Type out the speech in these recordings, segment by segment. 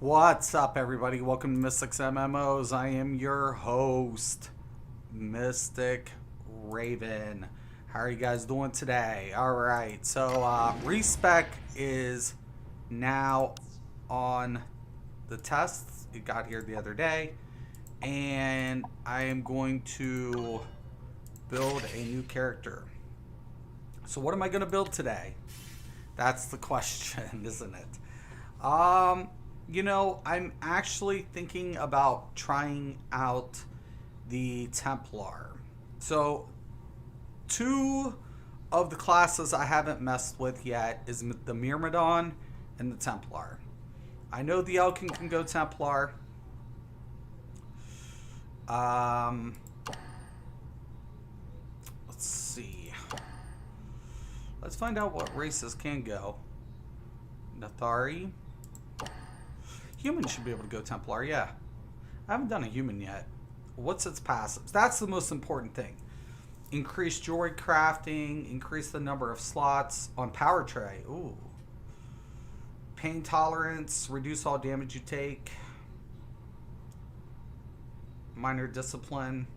What's up, everybody? Welcome to Mystics MMOs. I am your host, Mystic Raven. How are you guys doing today? All right, so Respec is now on the test. It got here the other day, and I am going to build a new character. So what am I going to build today? That's the question, isn't it? I'm actually thinking about trying out the Templar. So, two of the classes I haven't messed with yet is the Myrmidon and the Templar. I know the Elkin can go Templar. Let's see. Let's find out what races can go. Nathari. Human should be able to go Templar, yeah. I haven't done a human yet. What's its passives? That's the most important thing. Increase jewelry crafting, increase the number of slots on power tray. Ooh. Pain tolerance, reduce all damage you take. Minor discipline.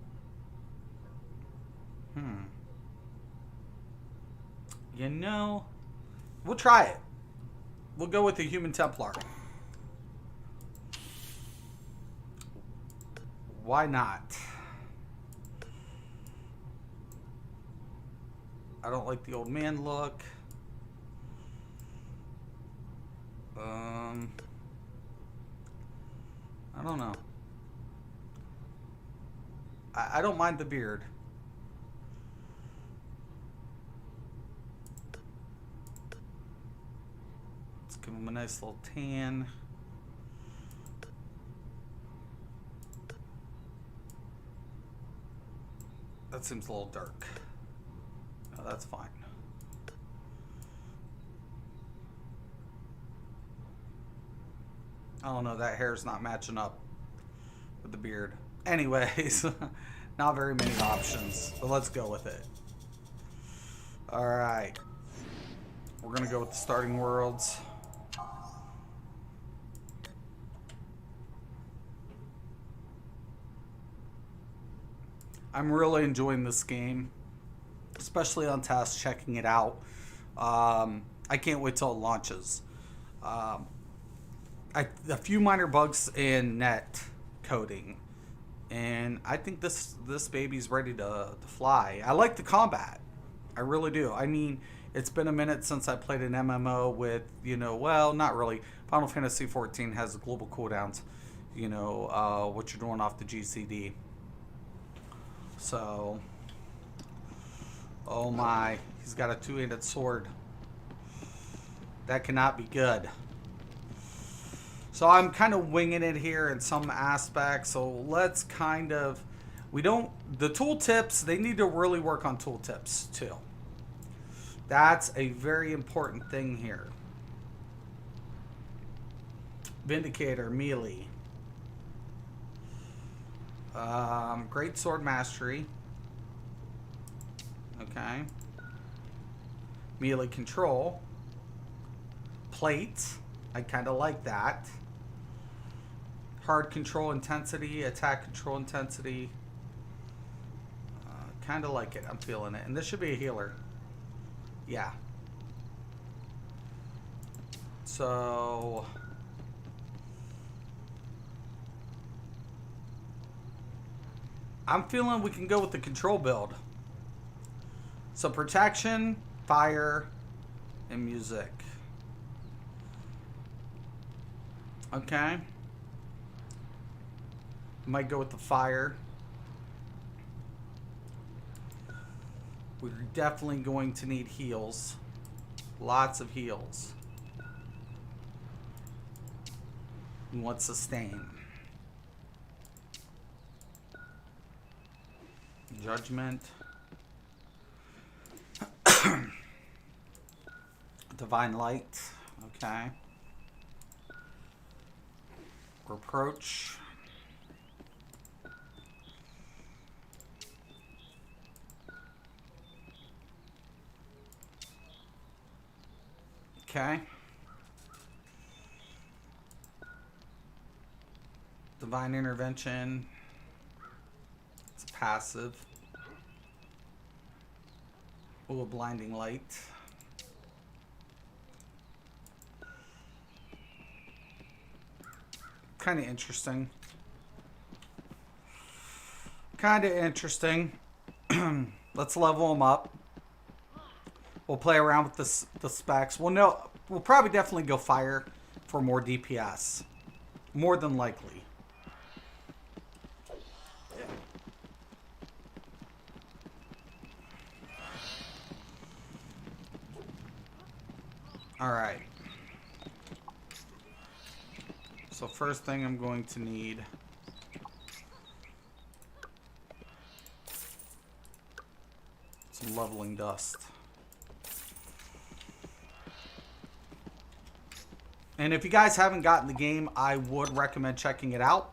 We'll try it. We'll go with the human Templar. Why not? I don't like the old man look. I don't know. I don't mind the beard. Let's give him a nice little tan. That seems a little dark. No, that's fine. I don't know, that hair's not matching up with the beard. Anyways, not very many options, but let's go with it. Alright. We're gonna go with the starting worlds. I'm really enjoying this game, especially on test, checking it out. I can't wait till it launches. A few minor bugs in net coding, and I think this baby's ready to fly. I like the combat. I really do. I mean, it's been a minute since I played an MMO with, well, not really. Final Fantasy XIV has the global cooldowns, what you're doing off the GCD. So, oh my, he's got a two-handed sword. That cannot be good. So I'm kind of winging it here in some aspects. So let's the tooltips, they need to really work on tooltips too. That's a very important thing here. Vindicator, melee. Great sword mastery. Okay. Melee control. Plate. I kind of like that. Hard control intensity. Attack control intensity. Kind of like it. I'm feeling it. And this should be a healer. Yeah. So... I'm feeling we can go with the control build. So protection, fire, and music. Okay. Might go with the fire. We're definitely going to need heals. Lots of heals. We want sustain. Judgment. Divine light. Okay. Reproach. Okay. Divine Intervention. It's passive. Oh, a Blinding Light. Kind of interesting. Let's level them up. We'll play around with the specs. We'll probably definitely go fire for more DPS. More than likely. Alright. So first thing I'm going to need some leveling dust. And if you guys haven't gotten the game, I would recommend checking it out.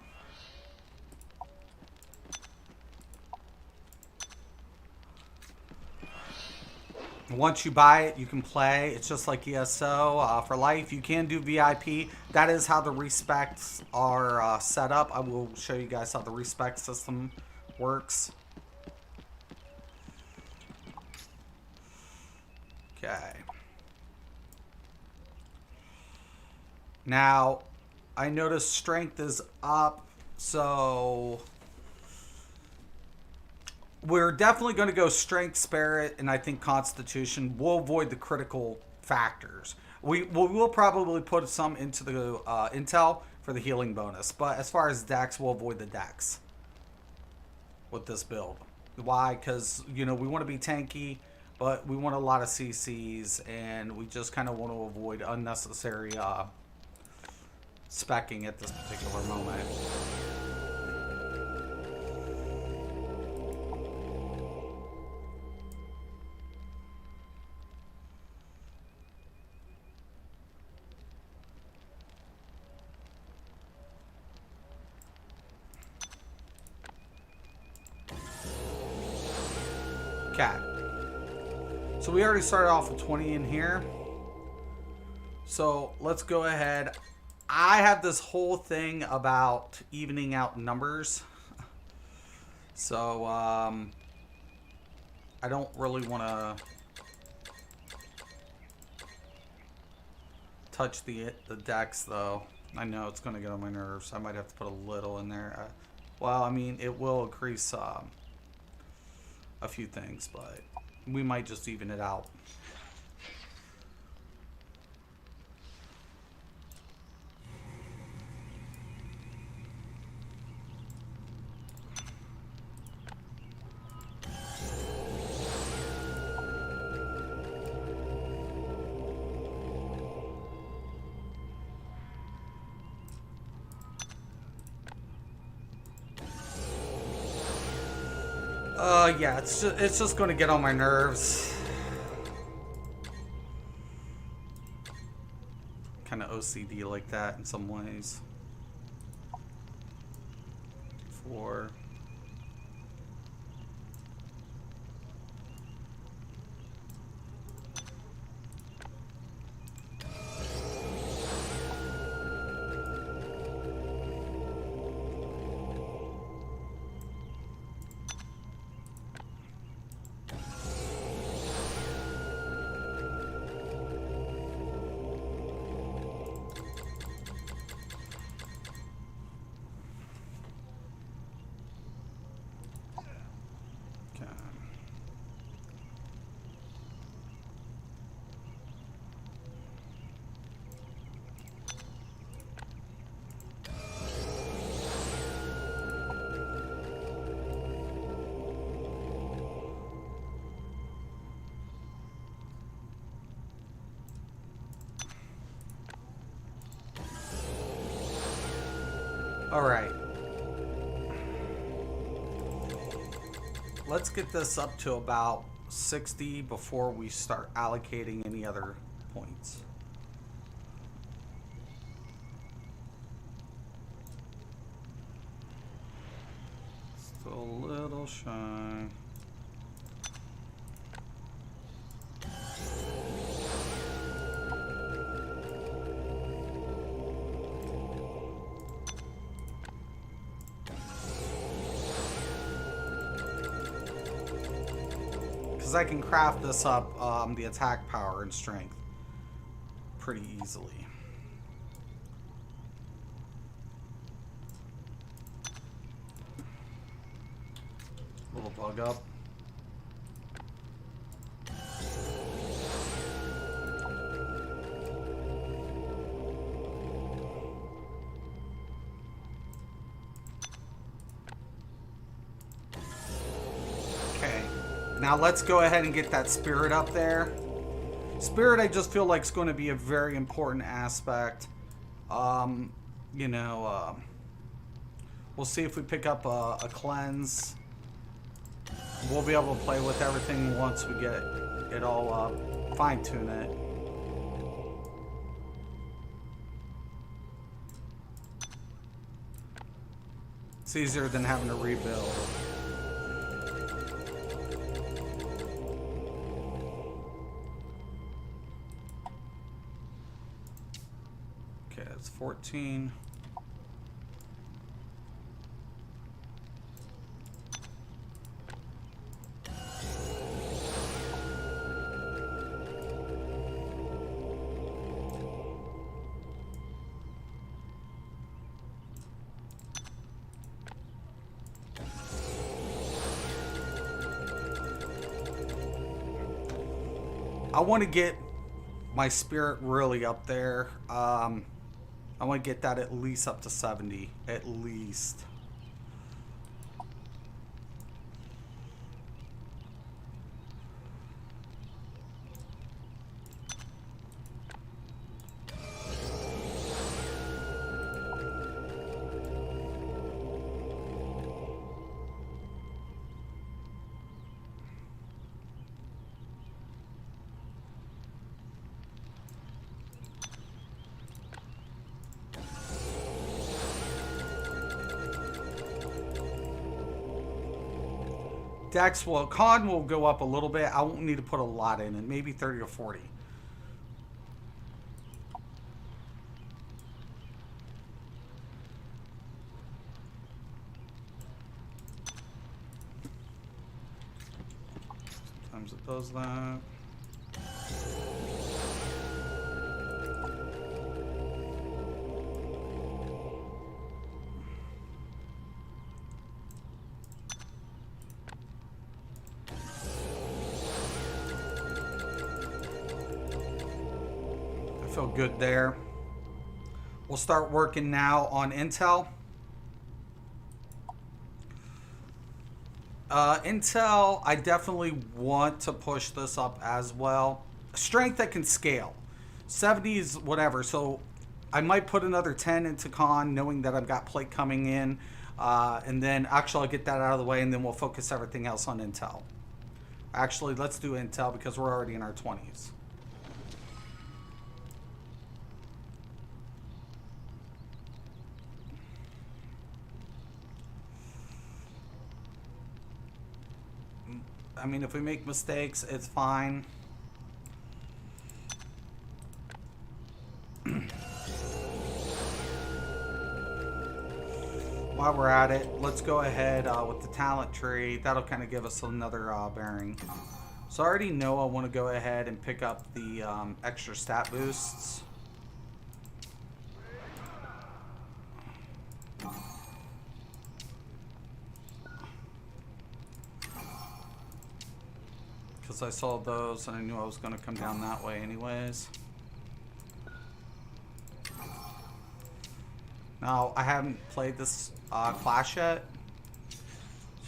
Once you buy it, you can play. It's just like ESO for life. You can do VIP. That is how the Respecs are set up. I will show you guys how the Respec system works. Okay. Now, I noticed strength is up, so we're definitely going to go strength, spirit, and I think constitution. We'll avoid the critical factors. We will probably put some into the intel for the healing bonus, but as far as dex, we'll avoid the dex with this build. Why? Because, you know, we want to be tanky, but we want a lot of CCs, and we just kind of want to avoid unnecessary speccing at this particular moment. Okay. So we already started off with 20 in here. So let's go ahead. I have this whole thing about evening out numbers. So I don't really want to touch the dex though. I know it's going to get on my nerves. I might have to put a little in there. Well, I mean, it will increase a few things, but we might just even it out. Yeah, it's just going to get on my nerves. Kind of OCD like that in some ways. 4. All right. Let's get this up to about 60 before we start allocating any other points. Still a little shy. because I can craft this up, the attack power and strength pretty easily. Little bug up. Now let's go ahead and get that spirit up there. Spirit, I just feel like is going to be a very important aspect. You know, we'll see if we pick up a cleanse. We'll be able to play with everything once we get it all fine-tune it. It's easier than having to rebuild. Okay, that's 14. I want to get my spirit really up there. I want to get that at least up to 70, at least. Dex will, con will go up a little bit. I won't need to put a lot in it, maybe 30 or 40. Sometimes it does that. Feel good there. We'll start working now on Intel. Intel, I definitely want to push this up as well. Strength that can scale. 70s, whatever. So I might put another 10 into con, knowing that I've got plate coming in. And then actually I'll get that out of the way, and then we'll focus everything else on Intel. Actually, let's do Intel because we're already in our 20s. I mean, if we make mistakes, it's fine. While we're at it, let's go ahead with the talent tree. That'll kind of give us another bearing. So I already know I want to go ahead and pick up the extra stat boosts. Because I saw those and I knew I was going to come down that way anyways. Now, I haven't played this class yet,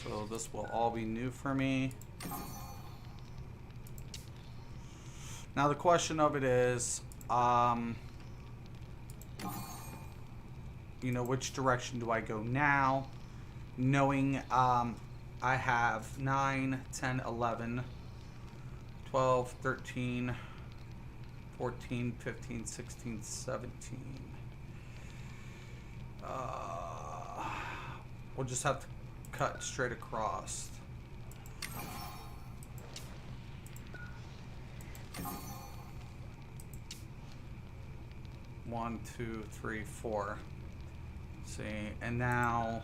so this will all be new for me. Now, the question of it is, you know, which direction do I go now? Knowing I have 9, 10, 11... 12, 13, 14, 15, 16, 17. We'll just have to cut straight across. One, two, three, four. See, and now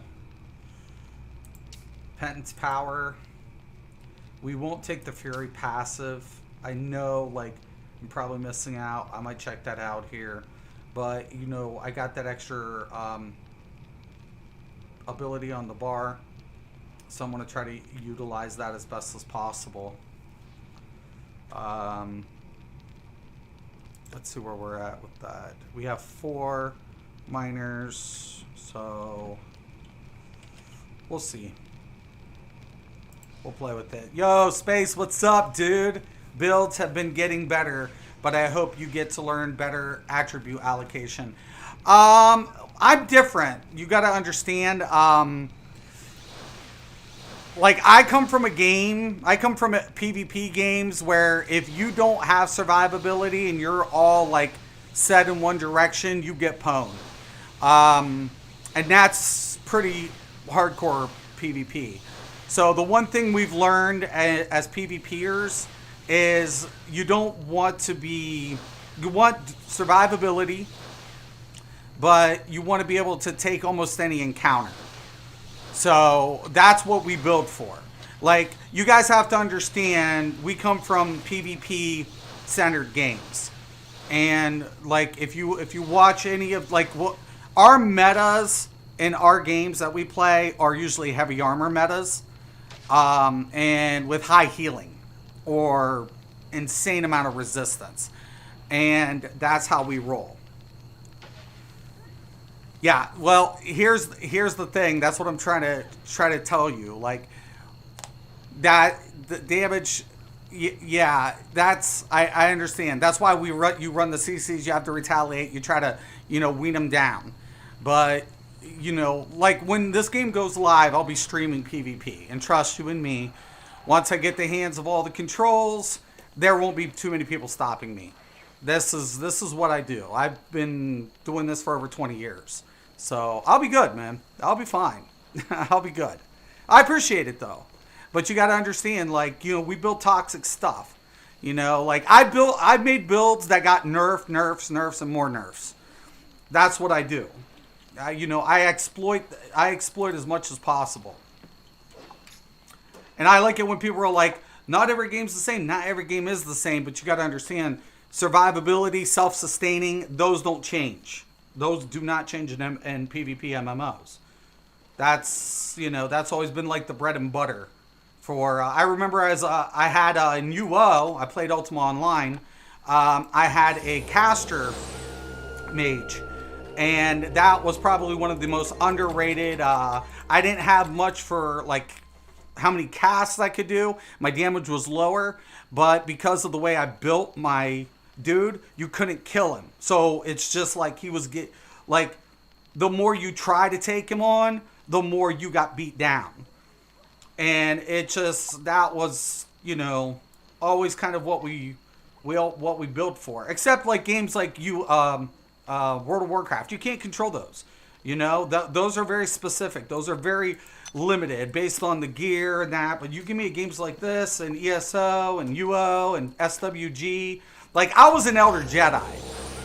Penance Power. We won't take the Fury passive. I know, like, I'm probably missing out. I might check that out here. But, you know, I got that extra ability on the bar. So I'm going to try to utilize that as best as possible. Let's see where we're at with that. We have 4 miners, so we'll see. We'll play with it. Yo, Space, what's up, dude? Builds have been getting better, but I hope you get to learn better attribute allocation. I'm different. You got to understand. Like, I come from PvP games where if you don't have survivability and you're all, like, set in one direction, you get pwned. And that's pretty hardcore PvP. So the one thing we've learned as PvPers is you don't want to be... You want survivability, but you want to be able to take almost any encounter. So that's what we build for. Like, you guys have to understand, we come from PvP centered games. And like, if you watch any of, like, what our metas in our games that we play are usually heavy armor metas, and with high healing or insane amount of resistance. And that's how we roll. Yeah, well, here's the thing. That's what I'm trying to tell you. Like, that the damage, yeah, that's I understand. That's why you run the CCs. You have to retaliate. You try to wean them down. But like, when this game goes live, I'll be streaming PvP. And trust you and me, once I get the hands of all the controls, there won't be too many people stopping me. This is what I do. I've been doing this for over 20 years. So I'll be good, man. I'll be fine. I'll be good. I appreciate it, though. But you got to understand, like, we build toxic stuff. Like, I made builds that got nerfs, and more nerfs. That's what I do. I exploit as much as possible. And I like it when people are like, not every game's the same. Not every game is the same, but you got to understand, survivability, self-sustaining, those don't change. Those do not change in PvP MMOs. That's always been like the bread and butter. For I remember I had in UO, I played Ultima Online. I had a caster mage, and that was probably one of the most underrated. I didn't have much for, like, how many casts I could do. My damage was lower, but because of the way I built my dude, you couldn't kill him. So it's just like the more you try to take him on, the more you got beat down. And that was, always kind of what we built for. Except like games like World of Warcraft, you can't control those. Those are very specific. Those are very limited based on the gear and that. But you give me games like this and ESO and UO and SWG. Like, I was an Elder Jedi.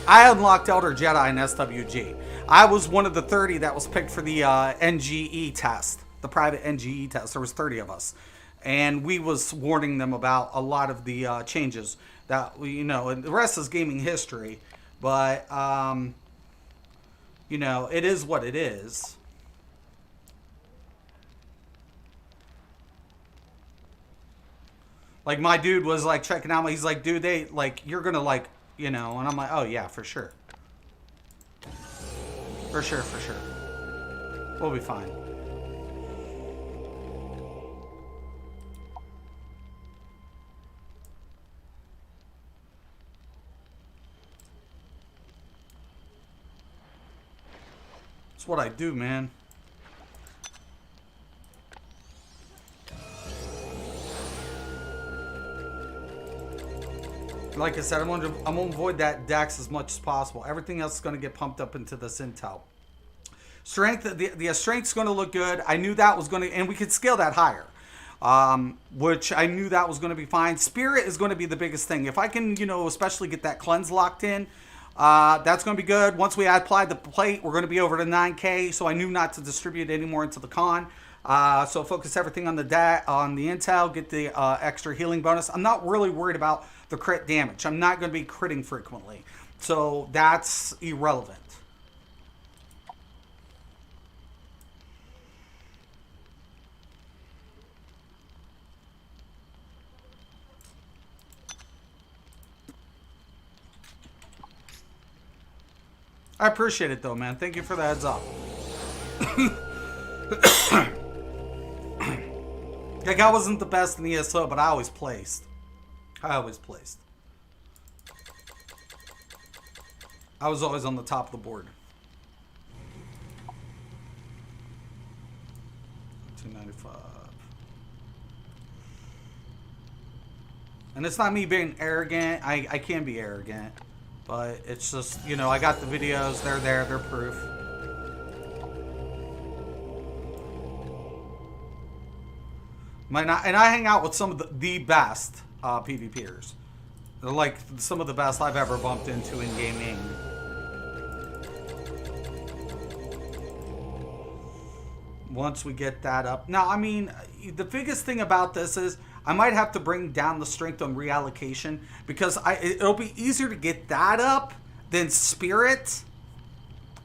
I unlocked Elder Jedi in SWG. I was one of the 30 that was picked for the NGE test, the private NGE test. There was 30 of us. And we was warning them about a lot of the changes that, and the rest is gaming history. But, it is what it is. Like, my dude was, like, checking out. He's like, dude, you're going to, like, and I'm like, oh, yeah, for sure. For sure. We'll be fine. It's what I do, man. Like I said, I'm gonna avoid that Dax as much as possible. Everything else is gonna get pumped up into this intel. Strength, the strength's gonna look good. I knew that was gonna, and we could scale that higher, which I knew that was gonna be fine. Spirit is gonna be the biggest thing. If I can, especially get that cleanse locked in, that's gonna be good. Once we apply the plate, we're gonna be over to 9K. So I knew not to distribute anymore into the con. So focus everything on the intel, get the extra healing bonus. I'm not really worried about the crit damage. I'm not going to be critting frequently, so that's irrelevant. I appreciate it though, man. Thank you for the heads up. Like, I wasn't the best in the ESO, but I always placed. I was always on the top of the board. 295. And it's not me being arrogant. I can be arrogant. But it's just, you know, I got the videos. They're there. They're proof. And I hang out with some of the best PvPers. They're like some of the best I've ever bumped into in gaming. Once we get that up. Now, I mean, the biggest thing about this is I might have to bring down the strength on reallocation because it'll be easier to get that up than spirit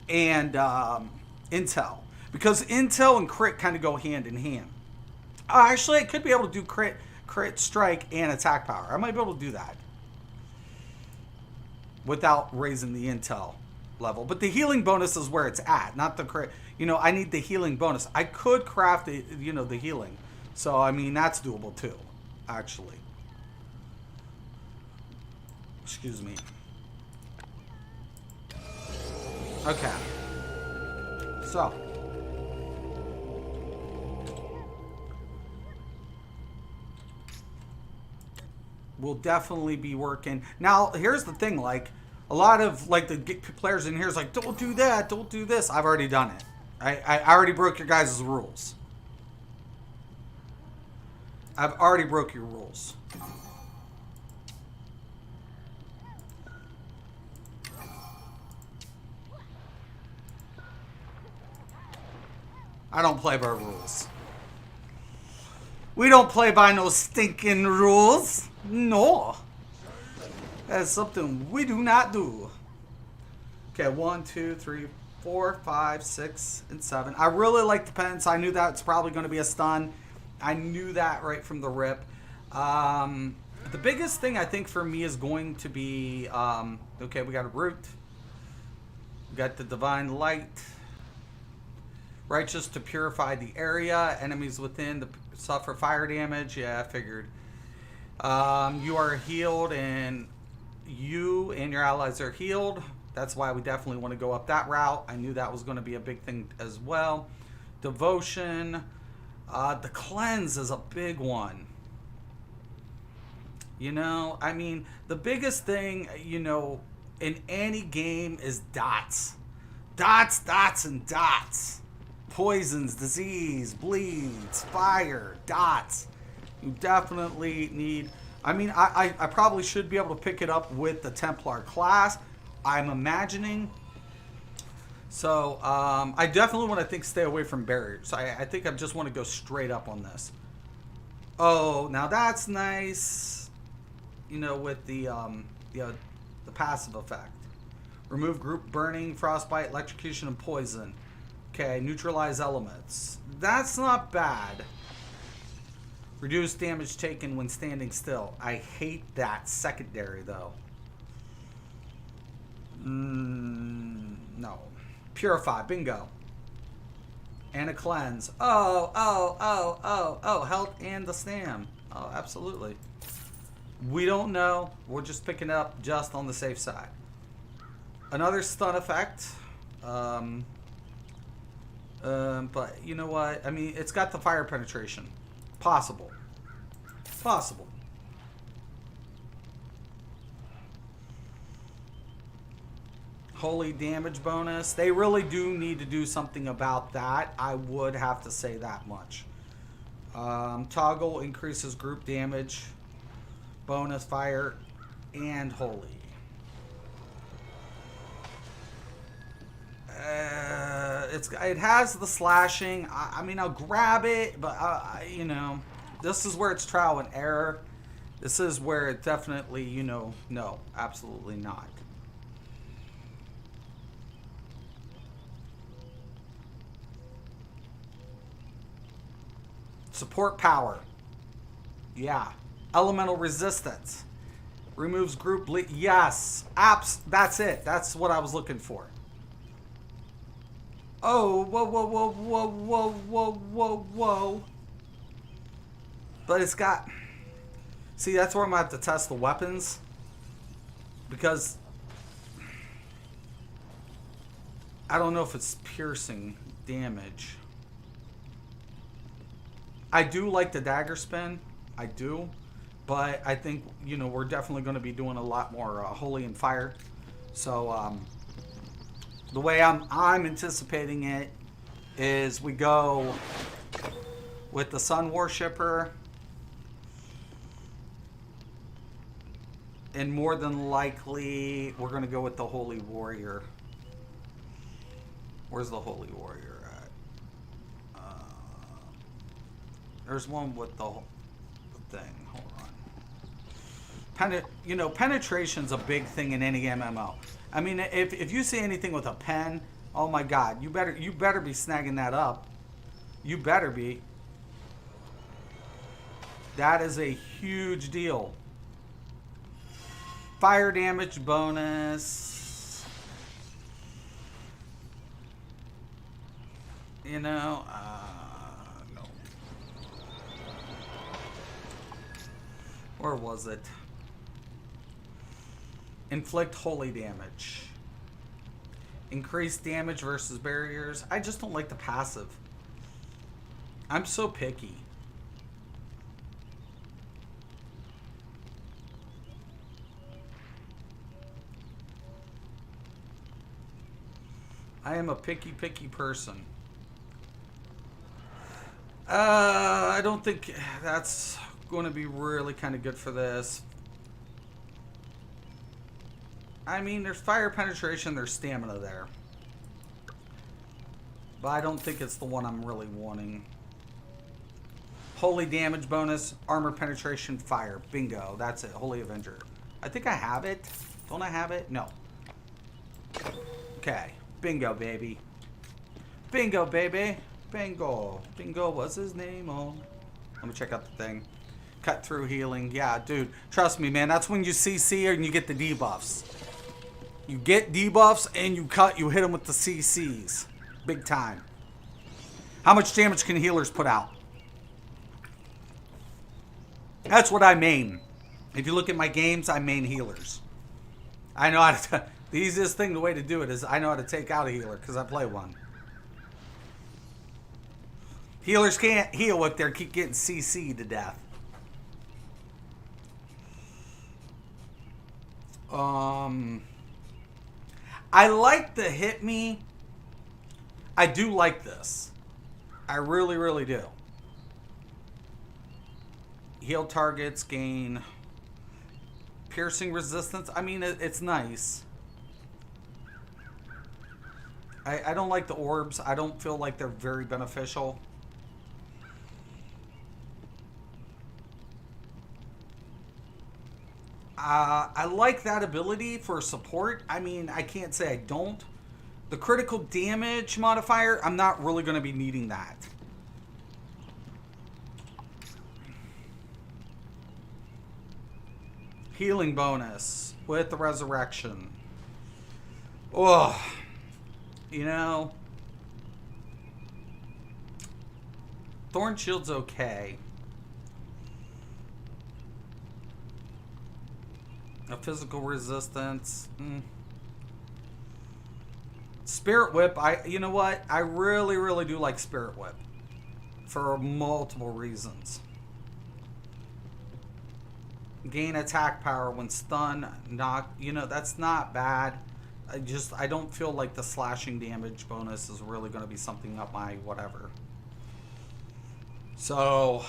and intel. Because intel and crit kind of go hand in hand. Actually, I could be able to do crit, strike, and attack power. I might be able to do that without raising the intel level. But the healing bonus is where it's at, not the crit. You know, I need the healing bonus. I could craft the, you know, the healing. So, I mean, that's doable too, actually. Excuse me. Okay. So. We'll definitely be working. Now, here's the thing, like, a lot of, like, the players in here is like, don't do that, don't do this. I've already done it. I already broke your guys' rules. I've already broke your rules. I don't play by rules. We don't play by no stinking rules. No. That's something we do not do. Okay, 1, 2, 3, 4, 5, 6, and 7. I really like the pence. I knew that's probably going to be a stun. I knew that right from the rip. The biggest thing I think for me is going to be, okay, we got a root. We got the divine light. Righteous to purify the area. Enemies within to suffer fire damage. Yeah, I figured. You are healed, and you and your allies are healed. That's why we definitely want to go up that route. I knew that was going to be a big thing as well. Devotion. The cleanse is a big one. You know, I mean, the biggest thing, you know, in any game is dots. Dots, dots, and dots. Poisons, disease, bleeds, fire, dots. You definitely need... I mean, I probably should be able to pick it up with the Templar class. I'm imagining. So, I definitely want to stay away from barriers. I think I just want to go straight up on this. Oh, now that's nice. You know, with the passive effect. Remove group burning, frostbite, electrocution, and poison. Okay, neutralize elements. That's not bad. Reduce damage taken when standing still. I hate that secondary, though. No. Purify, bingo. And a cleanse. Oh, health and the stam. Oh, absolutely. We don't know. We're just picking up just on the safe side. Another stun effect. But you know what? I mean, it's got the fire penetration. Possible. Possible. Holy damage bonus. They really do need to do something about that. I would have to say that much. Toggle increases group damage. Bonus fire and holy. it has the slashing. I mean, I'll grab it, but you know, this is where it's trial and error. This is where it definitely, you know, no, absolutely not. Support power. Yeah. Elemental resistance. Removes group bleed. Yes. Apps. That's it. That's what I was looking for. Oh, whoa, whoa, whoa, whoa, whoa, whoa, whoa, whoa. But it's got... See, that's where I'm going to have to test the weapons. Because... I don't know if it's piercing damage. I do like the dagger spin. I do. But I think, you know, we're definitely going to be doing a lot more Holy and Fire. So, the way I'm anticipating it is we go with the Sun Worshipper. And more than likely, we're going to go with the Holy Warrior. Where's the Holy Warrior at? There's one with the thing. Hold on. You know, penetration's a big thing in any MMO. I mean, if you see anything with a pen, oh my God, you better be snagging that up. You better be. That is a huge deal. Fire damage bonus. You know, no. Where was it? Inflict holy damage. Increase damage versus barriers. I just don't like the passive. I'm so picky. I am a picky person. I don't think that's going to be really kind of good for this. I mean, there's fire penetration, there's stamina there. But I don't think it's the one I'm really wanting. Holy damage bonus, armor penetration, fire. Bingo, that's it. Holy Avenger. I think I have it. Don't I have it? No. Okay. Bingo, baby. Bingo, baby. Bingo. Bingo, what's his name? Oh. Let me check out the thing. Cut through healing. Yeah, dude. Trust me, man. That's when you CC and you get the debuffs. You get debuffs and you hit them with the CCs. Big time. How much damage can healers put out? That's what I main. If you look at my games, I main healers. I know how to... The easiest thing, the way to do it is I know how to take out a healer because I play one. Healers can't heal if they keep getting CC'd to death. I like the hit me. I do like this. I really, really do. Heal targets, gain piercing resistance. I mean, it's nice. I don't like the orbs. I don't feel like they're very beneficial. I like that ability for support. I mean, I can't say I don't. The critical damage modifier, I'm not really going to be needing that. Healing bonus with the resurrection. Oh, you know, Thorn Shield's okay. A physical resistance. Spirit Whip. You know what? I really, really do like Spirit Whip for multiple reasons. Gain attack power when stunned, knocked. You know, that's not bad. I don't feel like the slashing damage bonus is really going to be something up my whatever. So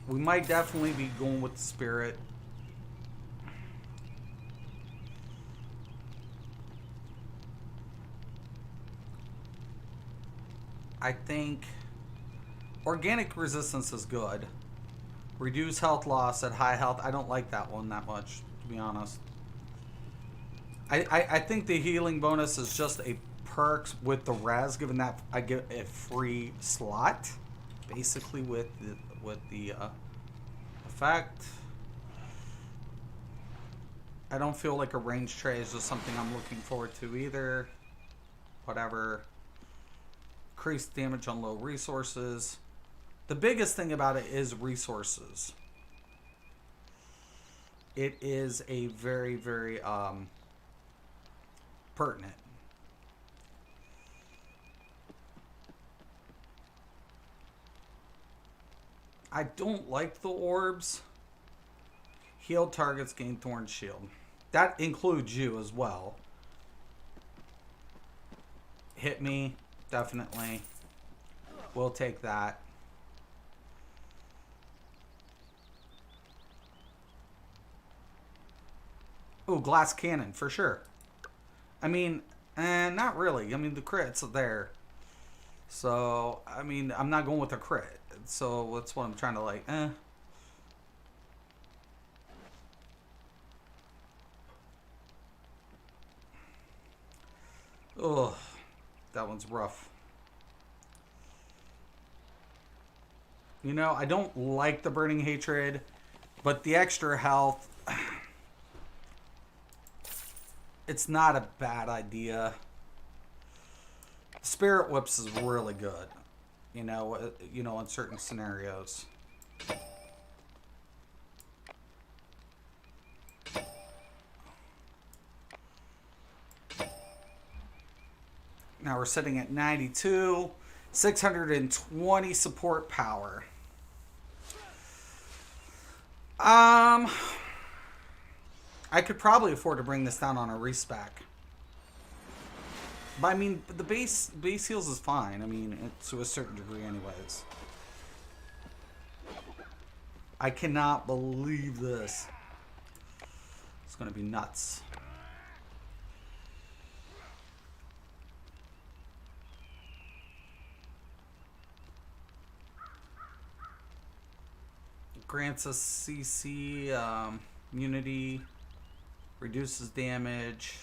we might definitely be going with the Spirit. I think organic resistance is good. Reduce health loss at high health. I don't like that one that much, to be honest. I think the healing bonus is just a perk with the res, given that I get a free slot, basically with the effect. I don't feel like a range tray is just something I'm looking forward to either. Whatever. Increased damage on low resources. The biggest thing about it is resources. It is a very, very pertinent. I don't like the orbs. Healed targets gain Thorn Shield. That includes you as well. Hit me, definitely. We'll take that. Ooh, glass cannon, for sure. I mean, not really. I mean, the crit's there. So, I mean, I'm not going with a crit. So, that's what I'm trying to like, Ugh, that one's rough. You know, I don't like the Burning Hatred, but the extra health, it's not a bad idea. Spirit Whips is really good, you know, in certain scenarios. Now we're sitting at 92, 620 support power. I could probably afford to bring this down on a respec. But I mean, the base heals is fine. I mean, to a certain degree anyways. I cannot believe this. It's going to be nuts. Grants us CC, immunity, reduces damage.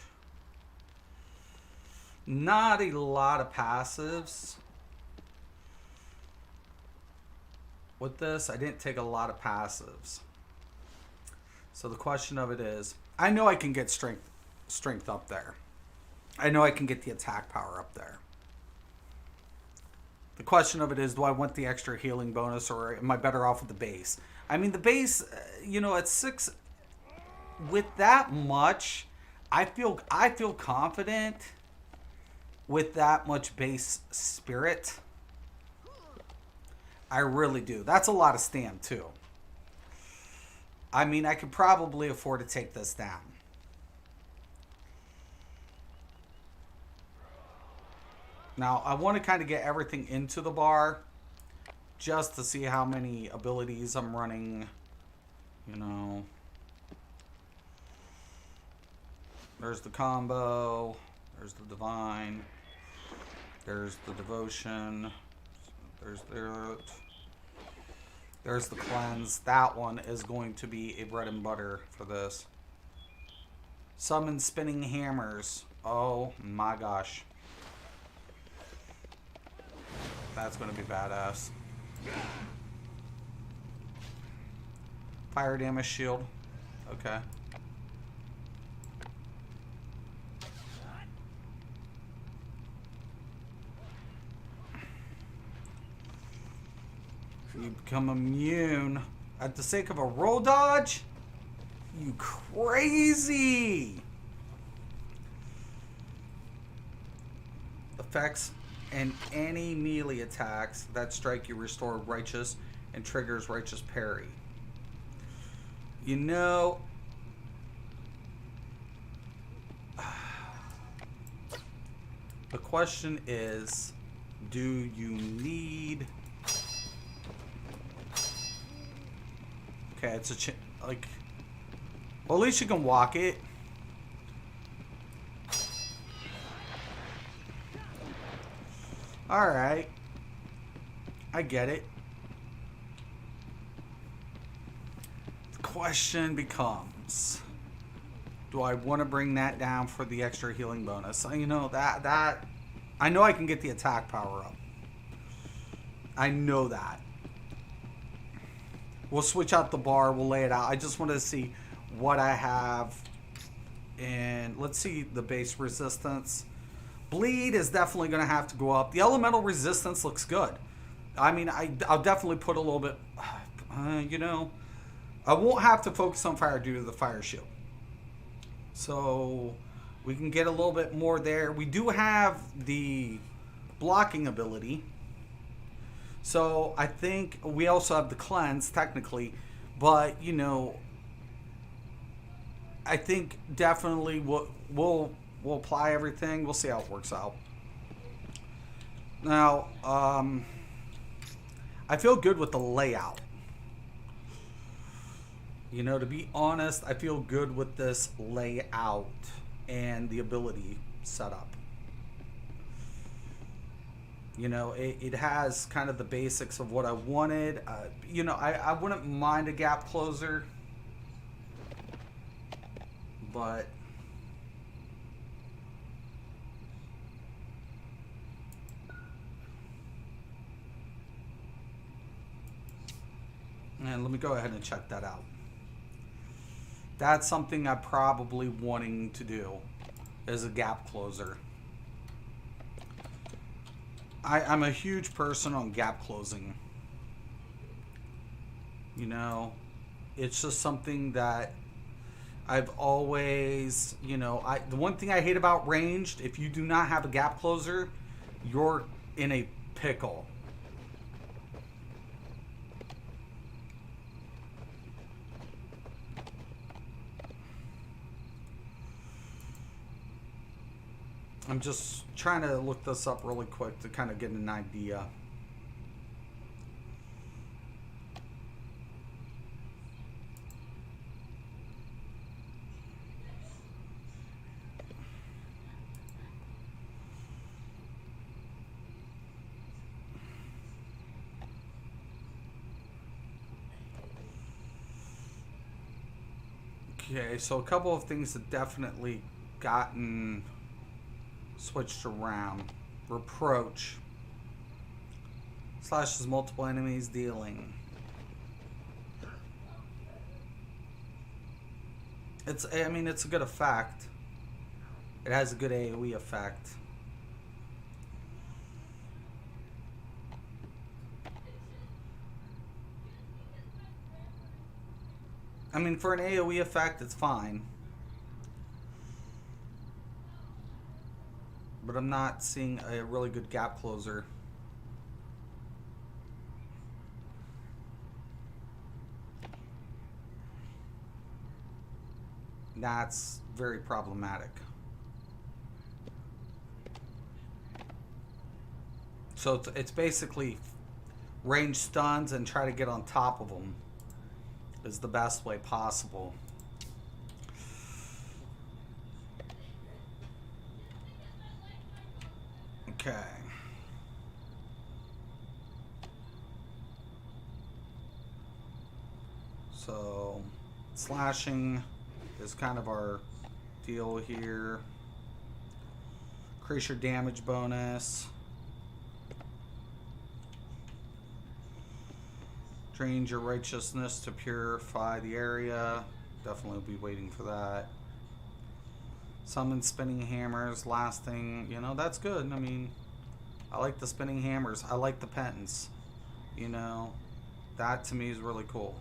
Not a lot of passives. With this, I didn't take a lot of passives. So the question of it is, I know I can get strength up there. I know I can get the attack power up there. The question of it is, do I want the extra healing bonus or am I better off with the base? I mean, the base, you know, at 6, with that much, I feel confident with that much base spirit. I really do. That's a lot of stam, too. I mean, I could probably afford to take this down. Now, I want to kind of get everything into the bar just to see how many abilities I'm running, you know. There's the combo, there's the divine, there's the devotion, there's the cleanse. That one is going to be a bread and butter for this. Summon spinning hammers. Oh my gosh. That's going to be badass. Fire damage shield. Okay. You become immune at the sake of a roll dodge? You crazy! Effects and any melee attacks that strike you restore righteous and triggers righteous parry. You know, the question is, do you need... Okay, it's a like... Well, at least you can walk it. Alright. I get it. The question becomes, do I want to bring that down for the extra healing bonus? You know, that I know I can get the attack power up. I know that. We'll switch out the bar. We'll lay it out. I just want to see what I have. And let's see the base resistance. Bleed is definitely going to have to go up. The elemental resistance looks good. I mean, I'll definitely put a little bit, you know, I won't have to focus on fire due to the fire shield. So we can get a little bit more there. We do have the blocking ability. So I think we also have the cleanse technically, but you know, I think definitely we'll apply everything. We'll see how it works out. Now, I feel good with the layout. You know, to be honest, I feel good with this layout and the ability setup. You know, it has kind of the basics of what I wanted. You know, I wouldn't mind a gap closer, but and let me go ahead and check that out. That's something I'm probably wanting to do, is a gap closer. I'm a huge person on gap closing. You know, it's just something that I've always, you know, the one thing I hate about ranged, if you do not have a gap closer, you're in a pickle. I'm just trying to look this up really quick to kind of get an idea. Okay, so a couple of things that definitely gotten switched around. Reproach. Slashes multiple enemies dealing. I mean, it's a good effect. It has a good AoE effect. I mean, for an AoE effect, it's fine. But I'm not seeing a really good gap closer. That's very problematic. So it's basically range stuns and try to get on top of them is the best way possible. Okay. So slashing is kind of our deal here. Increase your damage bonus. Drains your righteousness to purify the area. Definitely be waiting for that. Summon spinning hammers, lasting, you know, that's good. I mean, I like the spinning hammers. I like the penance. You know, that to me is really cool.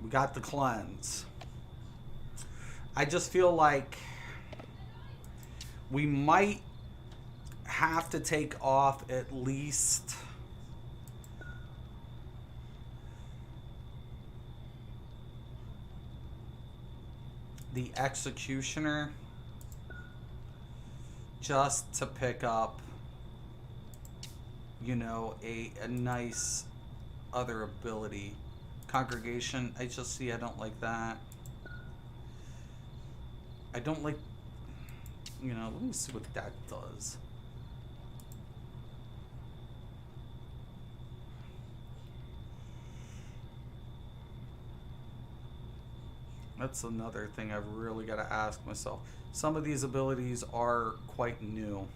We got the cleanse. I just feel like we might have to take off at least the executioner just to pick up, you know, a nice other ability. Congregation, I don't like that. I don't like, You know, let me see what that does. That's another thing I've really got to ask myself. Some of these abilities are quite new.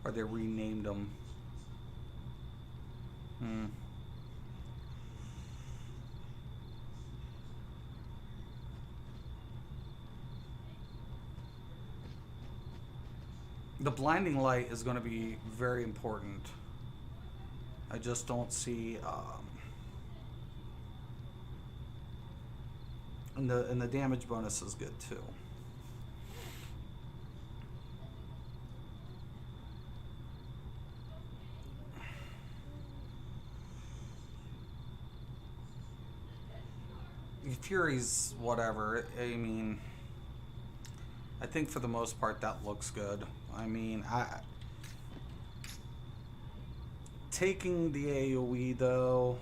Or they renamed them. The blinding light is going to be very important. I just don't see... and the damage bonus is good too. Fury's whatever. I mean, I think for the most part that looks good. I mean, taking the AoE though.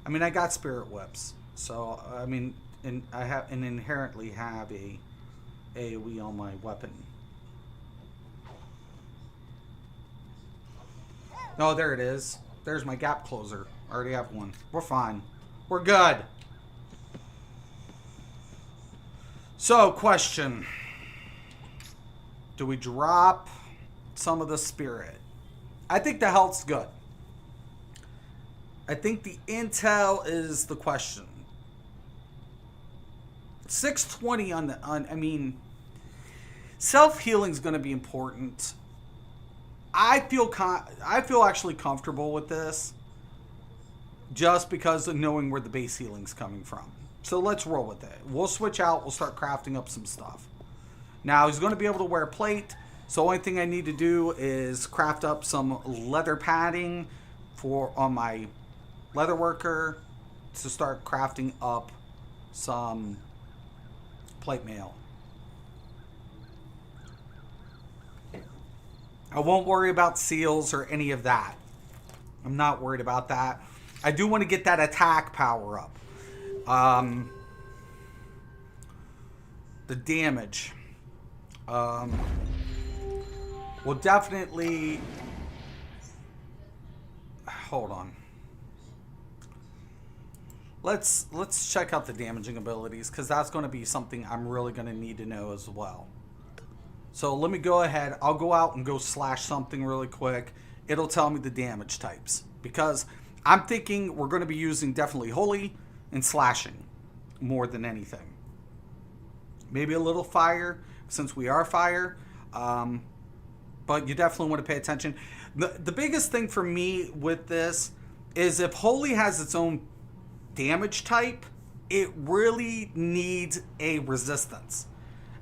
I mean, I got Spirit Whips, so I mean, and I have and inherently have a AoE on my weapon. Oh, there it is. There's my gap closer. I already have one. We're fine. We're good. So, question. Do we drop some of the spirit? I think the health's good. I think the intel is the question. 620 on I mean, self-healing's going to be important. I feel actually comfortable with this just because of knowing where the base healing's coming from. So let's roll with it. We'll switch out. We'll start crafting up some stuff. Now, he's going to be able to wear plate. So the only thing I need to do is craft up some leather padding on my leather worker to start crafting up some plate mail. I won't worry about seals or any of that. I'm not worried about that. I do want to get that attack power up. The damage. Will definitely... Hold on. Let's check out the damaging abilities, because that's going to be something I'm really going to need to know as well. So let me go ahead. I'll go out and go slash something really quick. It'll tell me the damage types, because I'm thinking we're going to be using definitely holy and slashing more than anything. Maybe a little fire, since we are fire. But you definitely want to pay attention. The biggest thing for me with this is if holy has its own damage type, it really needs a resistance.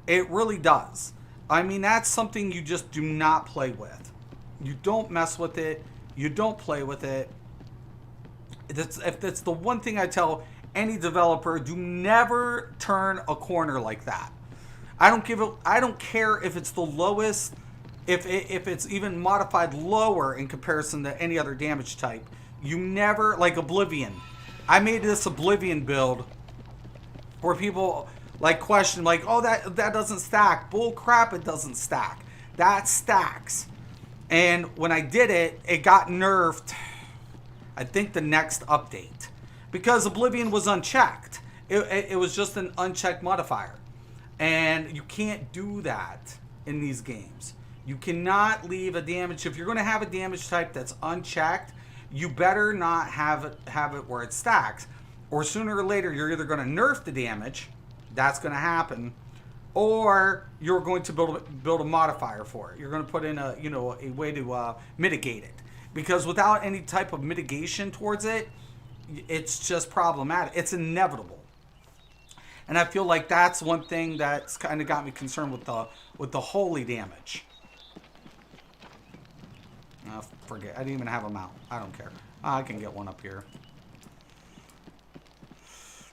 It really does. I mean, that's something you just do not play with. You don't mess with it. You don't play with it. If that's the one thing I tell any developer, do never turn a corner like that. I don't care if it's the lowest, if it's even modified lower in comparison to any other damage type. You never, like Oblivion. I made this Oblivion build where people like question, like, oh, that doesn't stack. Bull crap, it doesn't stack. That stacks. And when I did it, it got nerfed, I think, the next update. Because Oblivion was unchecked. It was just an unchecked modifier. And you can't do that in these games. You cannot leave a damage. If you're going to have a damage type that's unchecked, you better not have it where it stacks. Or sooner or later, you're either going to nerf the damage. That's going to happen. Or you're going to build a modifier for it. You're going to put in a way to mitigate it. Because without any type of mitigation towards it, it's just problematic. It's inevitable. And I feel like that's one thing that's kind of got me concerned with the holy damage. Forget. I didn't even have a mount. I don't care. I can get one up here.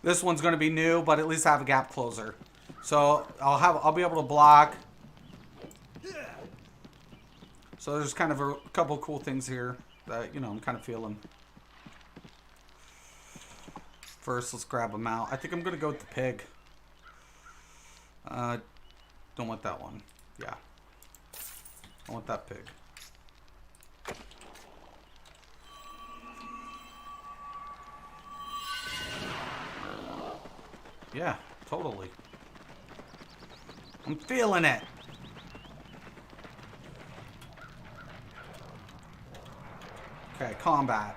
This one's going to be new, but at least I have a gap closer. So I'll be able to block. So there's kind of a couple cool things here that, I'm kind of feeling. First, let's grab a mount. I think I'm going to go with the pig. Don't want that one. Yeah. I want that pig. Yeah, totally. I'm feeling it. Okay, combat.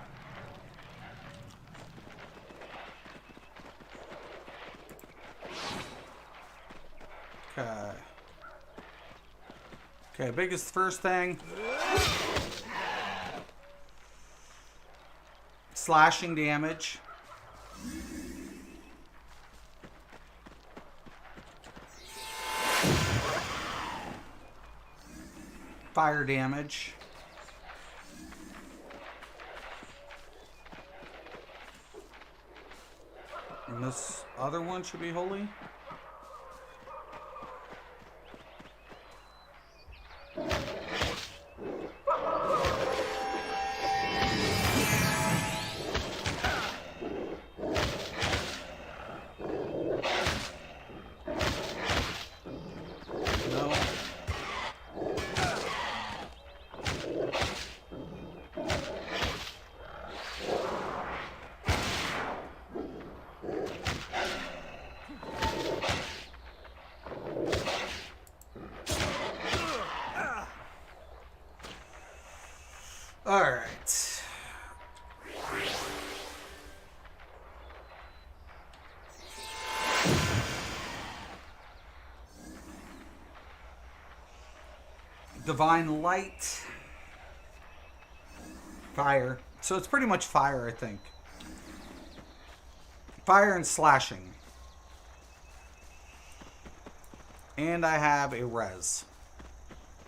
Okay. Okay, biggest first thing. Slashing damage. Fire damage. And this other one should be holy. No. All right. Divine light. Fire. So it's pretty much fire, I think. Fire and slashing. And I have a res.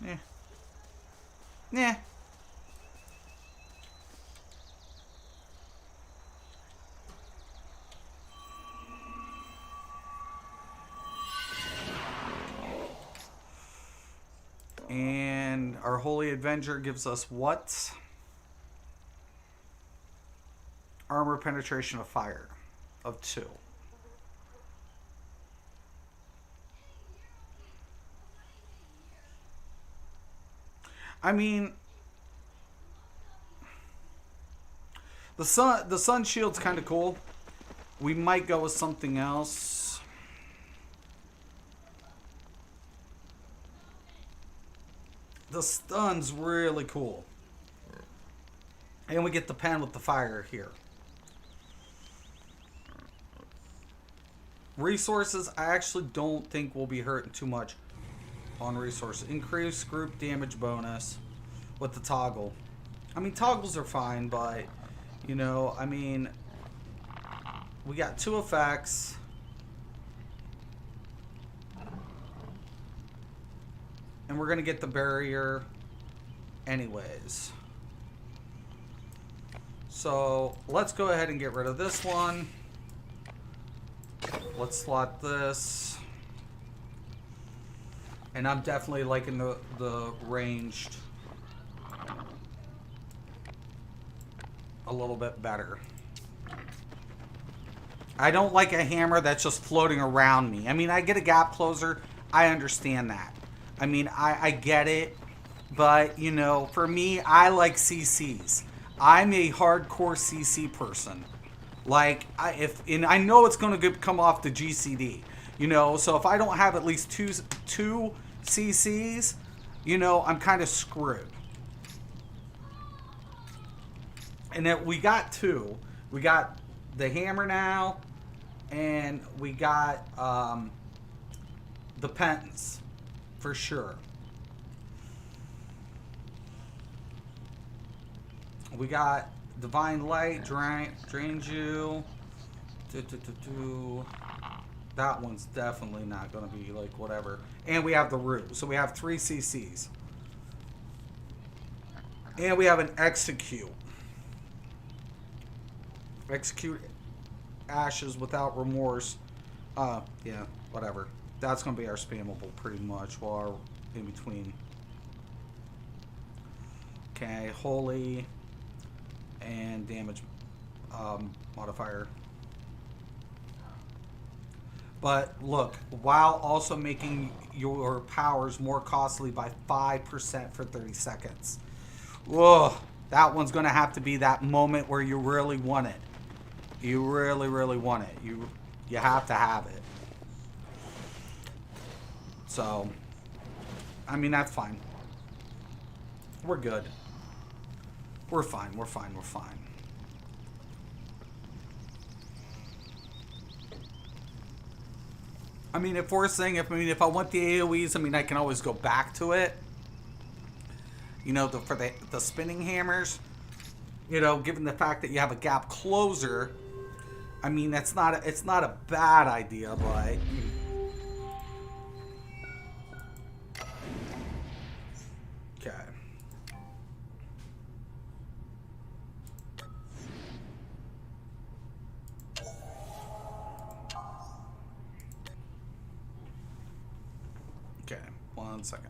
Yeah. Yeah. And our Holy Avenger gives us what? Armor penetration of fire of 2. I mean, the sun shield's kind of cool. We might go with something else. The stun's really cool. And we get the pen with the fire here. Resources, I actually don't think we'll be hurting too much on resources. Increase group damage bonus with the toggle. I mean, toggles are fine, but, you know, I mean, we got 2 effects. And we're going to get the barrier anyways. So let's go ahead and get rid of this one. Let's slot this. And I'm definitely liking the ranged a little bit better. I don't like a hammer that's just floating around me. I mean, I get a gap closer. I understand that. I mean, I get it, but, you know, for me, I like CCs. I'm a hardcore CC person. Like, I know it's going to come off the GCD, you know, so if I don't have at least two CCs, you know, I'm kind of screwed. And then we got 2. We got the hammer now, and we got the pens. For sure. We got Divine Light, drains you. That one's definitely not going to be like whatever. And we have the root. So we have 3 CCs. And we have an execute. Execute ashes without remorse. Yeah, whatever. That's going to be our spammable pretty much while our in between. Okay, holy and damage modifier. But look, while also making your powers more costly by 5% for 30 seconds. Whoa, that one's going to have to be that moment where you really want it. You really, really want it. You have to have it. So, I mean, that's fine. We're good. We're fine. We're fine. We're fine. I mean, if we're saying, if I want the AoEs, I mean, I can always go back to it. You know, for the spinning hammers. You know, given the fact that you have a gap closer, I mean, it's not a bad idea, but okay. Okay, 1 second.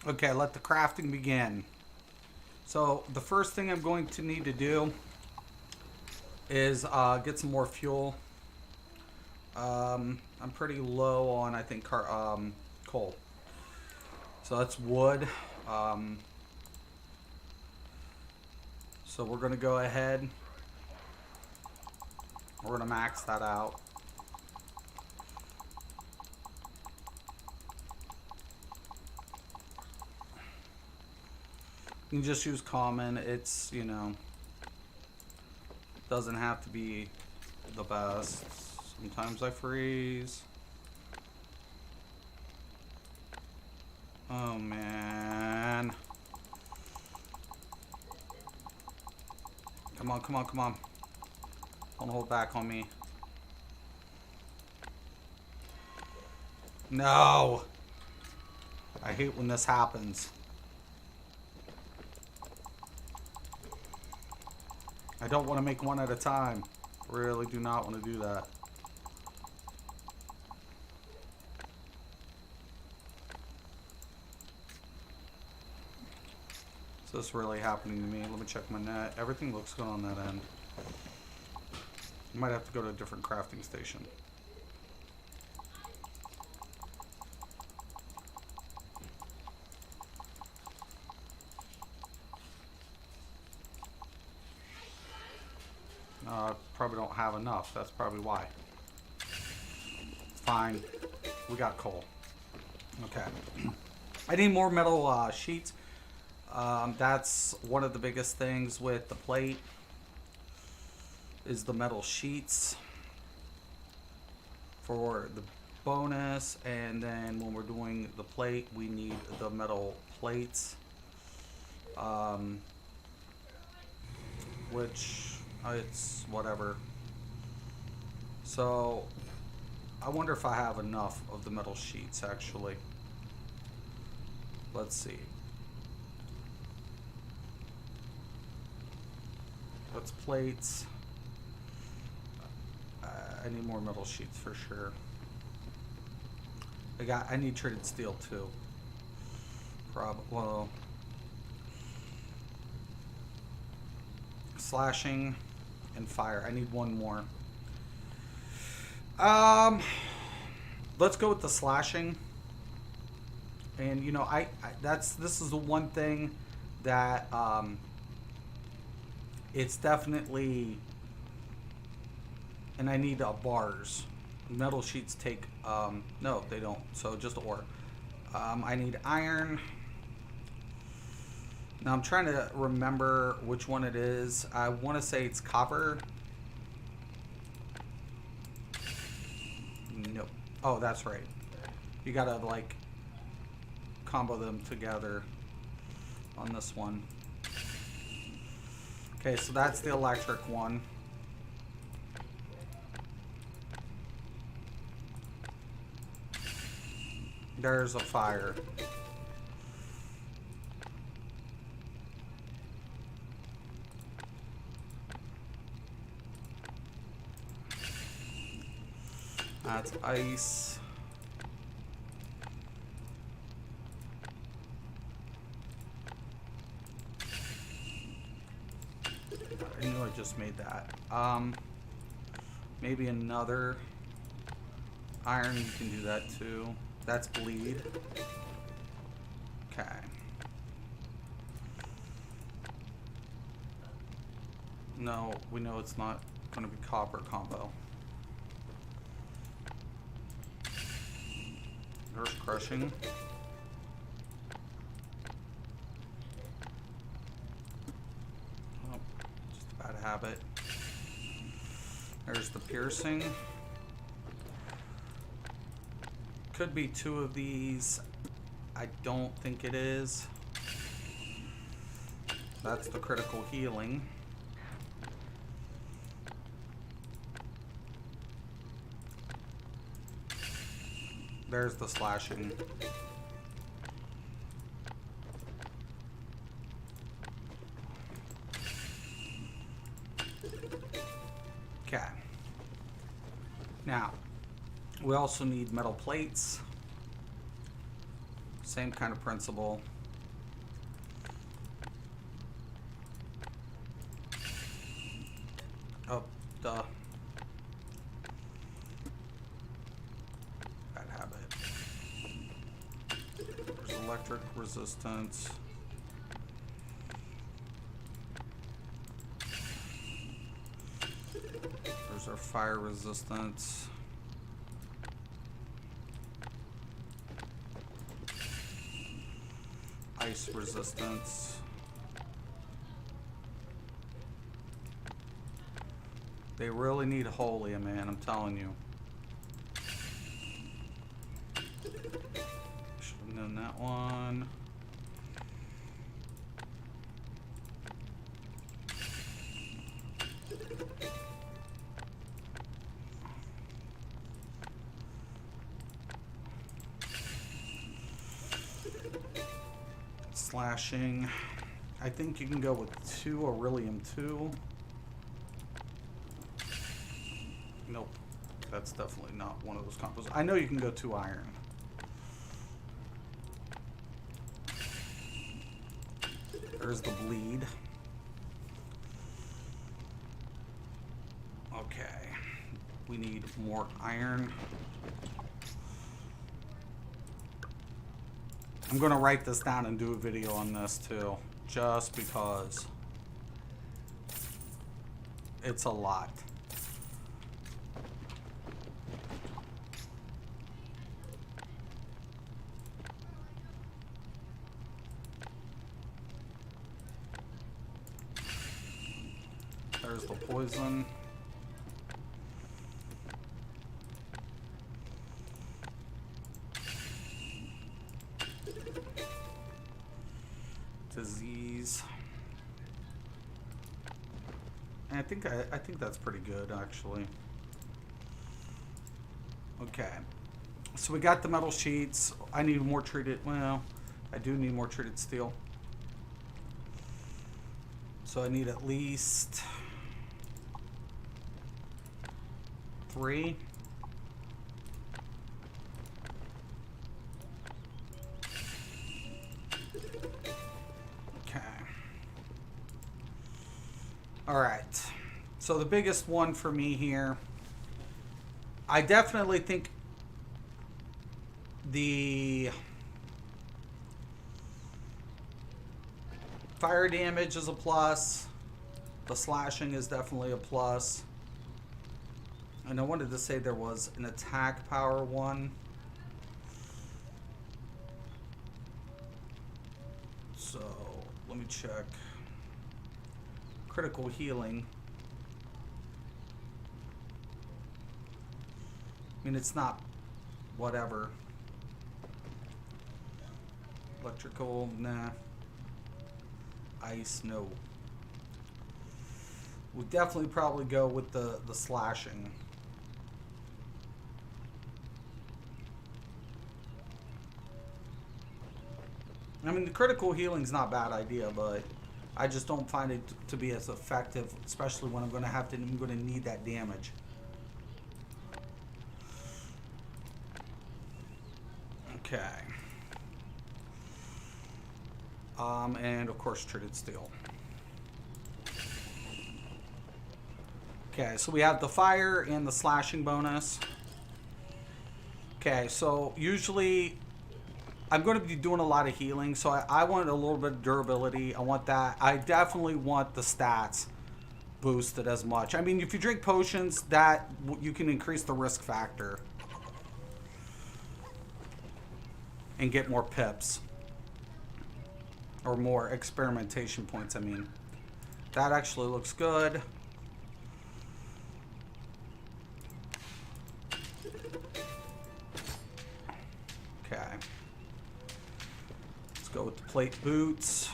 Okay, let the crafting begin. So the first thing I'm going to need to do is get some more fuel. I'm pretty low on, I think, coal. So that's wood. So we're going to go ahead. We're going to max that out. You can just use common. It's, you know, doesn't have to be the best. Sometimes I freeze. Oh, man. Come on, come on, come on. Don't hold back on me. No! I hate when this happens. I don't want to make one at a time. Really do not want to do that. Is this really happening to me? Let me check my net. Everything looks good on that end. I might have to go to a different crafting station. Probably don't have enough. That's probably why. Fine. We got coal. Okay. I need more metal sheets. That's one of the biggest things with the plate is the metal sheets for the bonus, and then when we're doing the plate we need the metal plates, which it's whatever. So I wonder if I have enough of the metal sheets actually. Let's see. That's plates. I need more metal sheets for sure. I need treated steel too. Well, slashing and fire. I need one more. Let's go with the slashing. And you know, this is the one thing that it's definitely, and I need bars. Metal sheets take no, they don't. So just ore. I need iron. Now I'm trying to remember which one it is. I want to say it's copper. Nope. Oh, that's right. You gotta like combo them together on this one. Okay, so that's the electric one. There's a fire. That's ice. I knew I just made that. Maybe another iron, you can do that too. That's bleed. Okay. No, we know it's not going to be copper combo. There's crushing. Oh, just a bad habit. There's the piercing. Could be two of these. I don't think it is. That's the critical healing. There's the slashing. Okay. Now, we also need metal plates. Same kind of principle. Oh, duh. Bad habit. There's electric resistance. There's our fire resistance. Ice resistance. They really need holy, man, I'm telling you. Should have known that one. Slashing. I think you can go with 2 Aurelium 2. Nope. That's definitely not one of those combos. I know you can go 2 iron. There's the bleed. Okay. We need more iron. I'm going to write this down and do a video on this too, just because it's a lot. There's the poison. Disease. And I think that's pretty good actually. Okay. So we got the metal sheets. I need more treated, well, I do need more treated steel. So I need at least 3. All right, so the biggest one for me here, I definitely think the fire damage is a plus. The slashing is definitely a plus. And I wanted to say there was an attack power one. So let me check. Critical healing. I mean, it's not whatever. Electrical, nah. Ice, no. We'll definitely probably go with the slashing. I mean, the critical healing's not a bad idea, but I just don't find it to be as effective, especially when I'm going to need that damage. Okay. And of course, treated steel. Okay, so we have the fire and the slashing bonus. Okay, so usually I'm going to be doing a lot of healing, so I want a little bit of durability. I want that. I definitely want the stats boosted as much. I mean, if you drink potions, that you can increase the risk factor and get more pips or more experimentation points. I mean, that actually looks good. Okay. Go with the plate boots.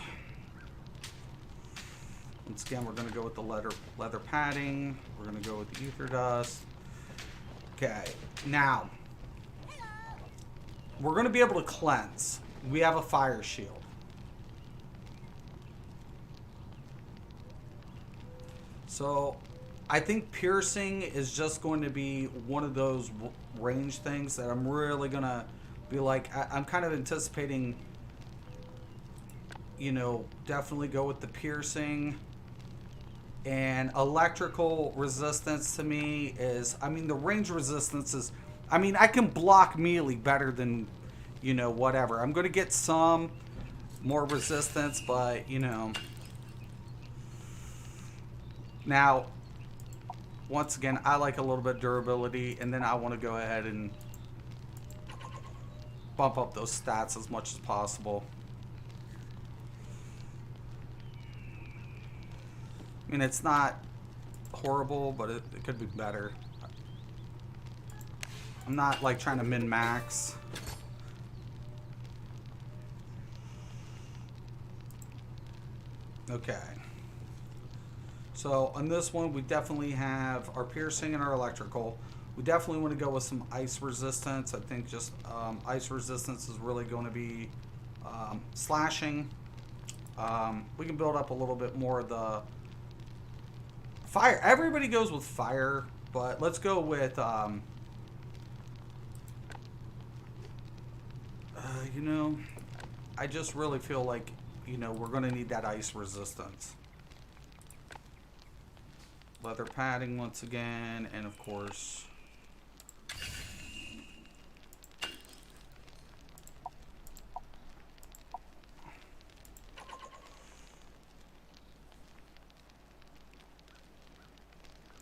Once again, we're going to go with the leather padding. We're going to go with the ether dust. Okay, now we're going to be able to cleanse. We have a fire shield. So I think piercing is just going to be one of those range things that I'm really going to be like, I'm kind of anticipating, you know, definitely go with the piercing. And electrical resistance to me is, I mean, the range resistance is, I mean, I can block melee better than, you know, whatever. I'm going to get some more resistance, but, you know. Now, once again, I like a little bit of durability, and then I want to go ahead and bump up those stats as much as possible. I mean, it's not horrible, but it could be better. I'm not like trying to min-max. Okay. So on this one, we definitely have our piercing and our electrical. We definitely want to go with some ice resistance. I think just ice resistance is really going to be slashing. We can build up a little bit more of the fire. Everybody goes with fire, but let's go with you know, I just really feel like, you know, we're going to need that ice resistance. Leather padding once again, and of course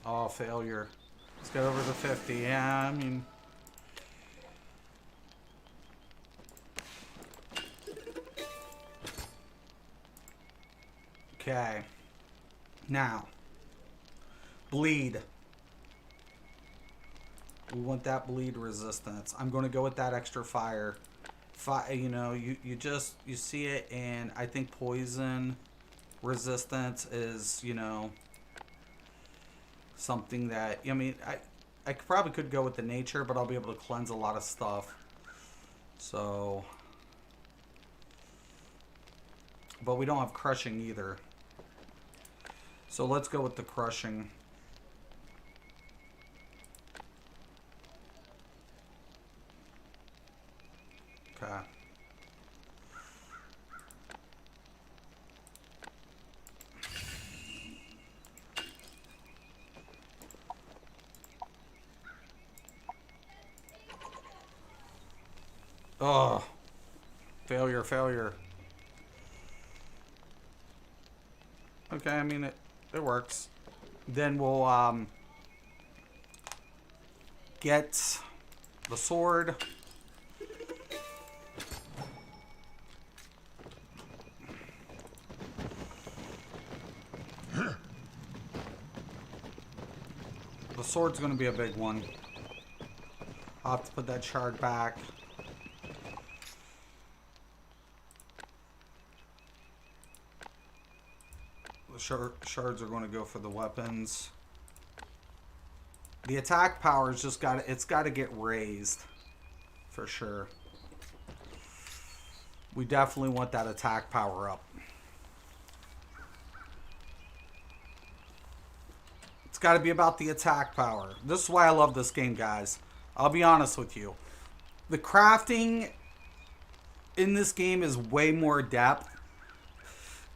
oh, failure. Let's get over the 50. Yeah, I mean, okay. Now, bleed. We want that bleed resistance. I'm going to go with that extra fire. You know, you see it, and I think poison resistance is, you know, something that, I mean, I probably could go with the nature, but I'll be able to cleanse a lot of stuff. So, but we don't have crushing either. So let's go with the crushing. Okay. Oh, failure, failure. Okay, I mean, it works. Then we'll get the sword. The sword's going to be a big one. I'll have to put that shard back. The shards are going to go for the weapons. The attack power's just it's got to get raised for sure. We definitely want that attack power up. It's got to be about the attack power. This is why I love this game, guys. I'll be honest with you. The crafting in this game is way more depth.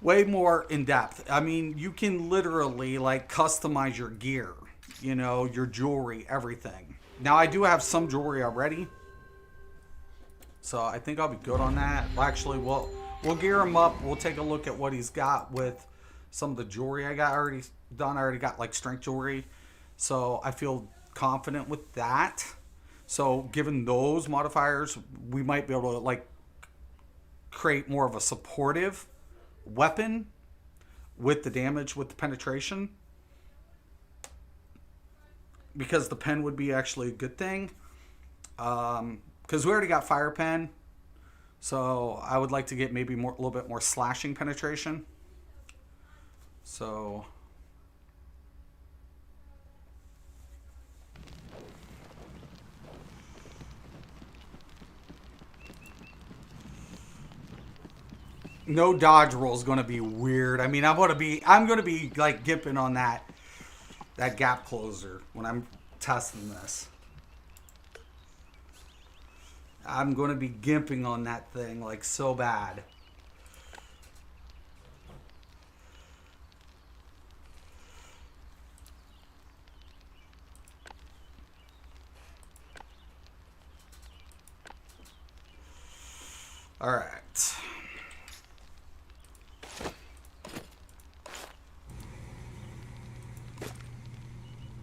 Way more in depth. I mean, you can literally like customize your gear, you know, your jewelry, everything. Now, I do have some jewelry already, so I think I'll be good on that. Well, actually, we'll gear him up. We'll take a look at what he's got with some of the jewelry I got already done. I already got like strength jewelry, so I feel confident with that. So, given those modifiers, we might be able to like create more of a supportive weapon with the damage, with the penetration, because the pen would be actually a good thing, because we already got fire pen, so I would like to get maybe a little bit more slashing penetration. So no dodge roll is going to be weird. I mean, I'm going to be like gipping on that gap closer when I'm testing this. I'm going to be gimping on that thing like so bad. All right.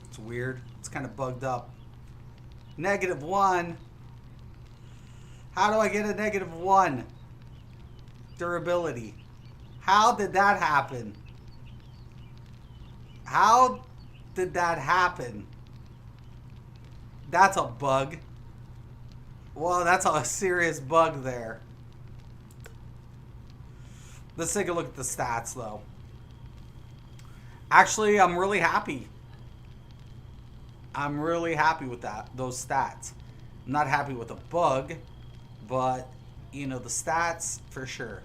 It's weird. It's kind of bugged up. -1. How do I get a -1? Durability. How did that happen? How did that happen? That's a bug. Whoa, that's a serious bug there. Let's take a look at the stats, though. Actually, I'm really happy. I'm really happy with those stats. I'm not happy with the bug, but, you know, the stats, for sure.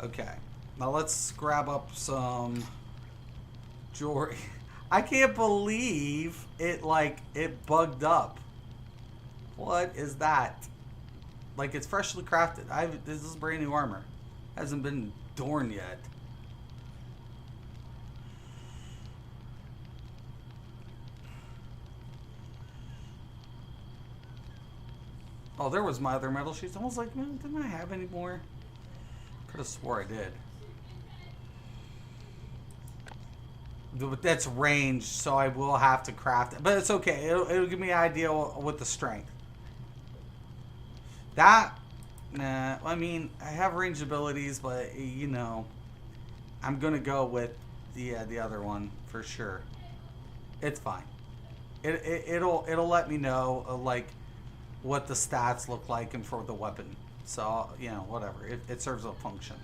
Okay. Now let's grab up some jewelry. I can't believe it bugged up. What is that? Like, it's freshly crafted. This is brand new armor. Hasn't been adorned yet. Oh, there was my other metal sheets. I was like, man, didn't I have any more? Could have swore I did. But that's ranged, so I will have to craft it. But it's okay. It'll give me an idea with the strength. That, nah, I mean, I have ranged abilities, but, you know, I'm going to go with the other one for sure. It's fine. It'll let me know, like, what the stats look like and for the weapon. So, you know, whatever. It serves a function.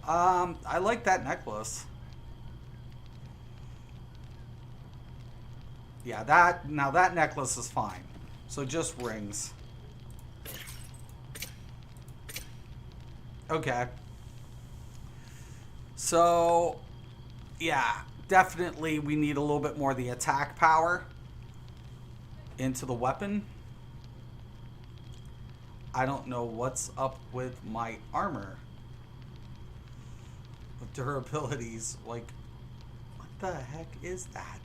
I like that necklace. Yeah, that necklace is fine. So just rings. Okay. So, yeah, definitely we need a little bit more of the attack power into the weapon. I don't know what's up with my armor. With durabilities, like, what the heck is that?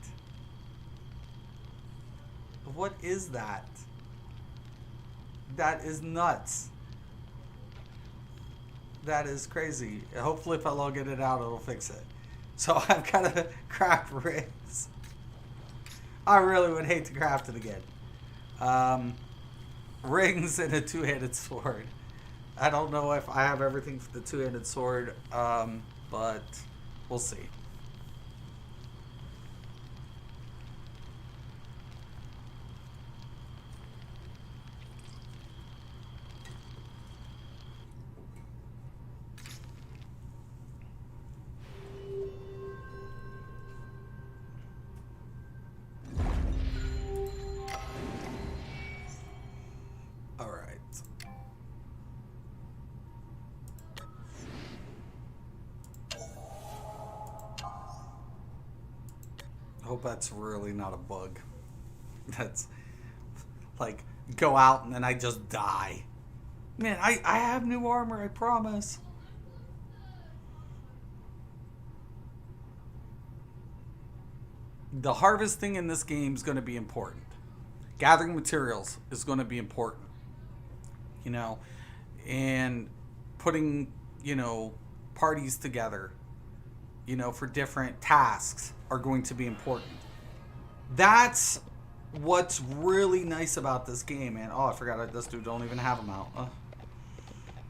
What is that? That is nuts. That is crazy. Hopefully if I log it out, it'll fix it. So I've got to craft rings. I really would hate to craft it again. Rings and a two-handed sword. I don't know if I have everything for the two-handed sword, but we'll see. Hope that's really not a bug. That's like go out and then I just die. Man, I have new armor, I promise. The harvesting in this game is going to be important. Gathering materials is going to be important. You know, and putting, you know, parties together, you know, for different tasks are going to be important. That's what's really nice about this game, man. Oh, I forgot this dude don't even have them out.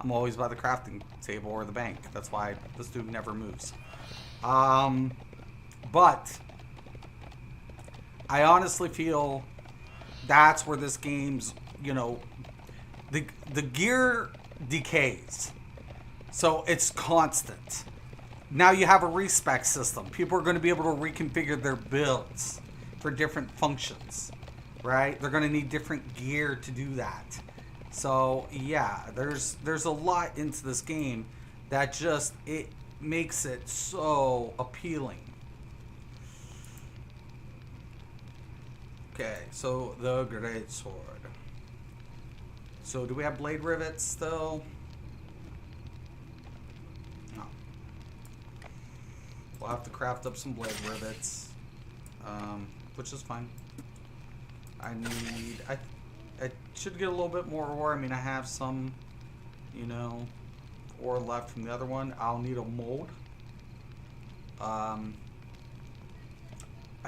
I'm always by the crafting table or the bank. That's why this dude never moves. But I honestly feel that's where this game's, you know, the gear decays. So it's constant. Now you have a respec system. People are going to be able to reconfigure their builds for different functions, right? They're going to need different gear to do that. So yeah, there's a lot into this game that just, it makes it so appealing. Okay, so the great sword. So do we have blade rivets still? No. We'll have to craft up some blade rivets, which is fine. I should get a little bit more ore. I mean, I have some, you know, ore left from the other one. I'll need a mold. I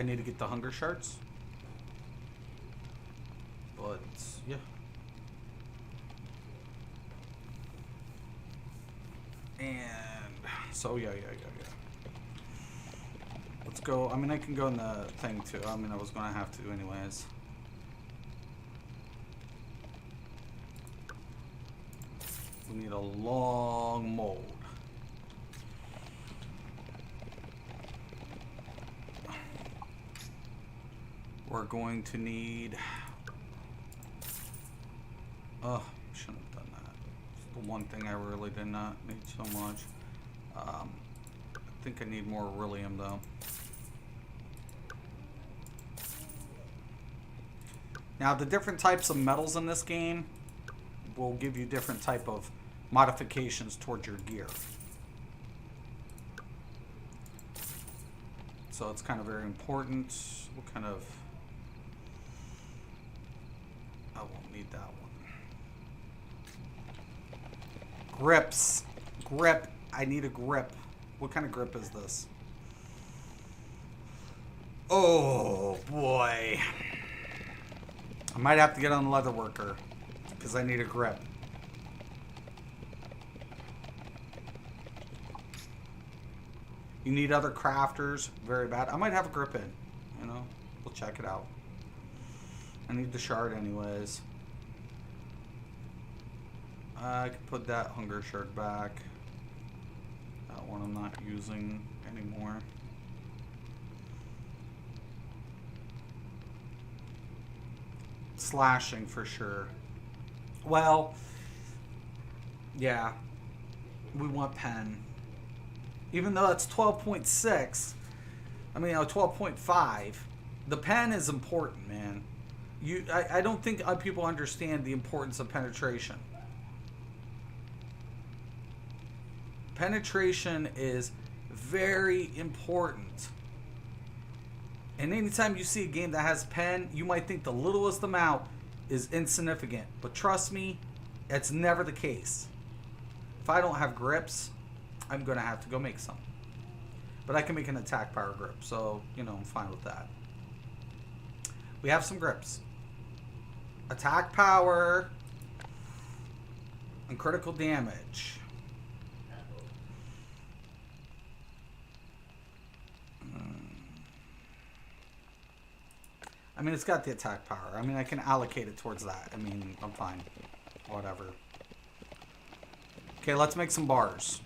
need to get the hunger shards. But, yeah. And, so, yeah. Let's go. I mean, I can go in the thing, too. I mean, I was going to have to anyways. We need a long mold. We're going to need... Oh, shouldn't have done that. It's the one thing I really did not need so much. I think I need more beryllium, though. Now, the different types of metals in this game will give you different type of modifications towards your gear. So it's kind of very important. What kind of... I won't need that one. Grips. Grip. I need a grip. What kind of grip is this? Oh, boy. I might have to get on the leather worker because I need a grip. You need other crafters. Very bad. I might have a grip in. You know, we'll check it out. I need the shard anyways. I could put that hunger shard back. That one I'm not using anymore. Slashing for sure. Well, yeah. We want pen. Even though it's 12.6, I mean, 12.5, the pen is important, man. I don't think people understand the importance of penetration. Penetration is very important. And anytime you see a game that has pen, you might think the littlest amount is insignificant. But trust me, it's never the case. If I don't have grips, I'm going to have to go make some. But I can make an attack power grip, so, you know, I'm fine with that. We have some grips. Attack power and critical damage. I mean, it's got the attack power. I mean, I can allocate it towards that. I mean, I'm fine. Whatever. Okay, let's make some bars.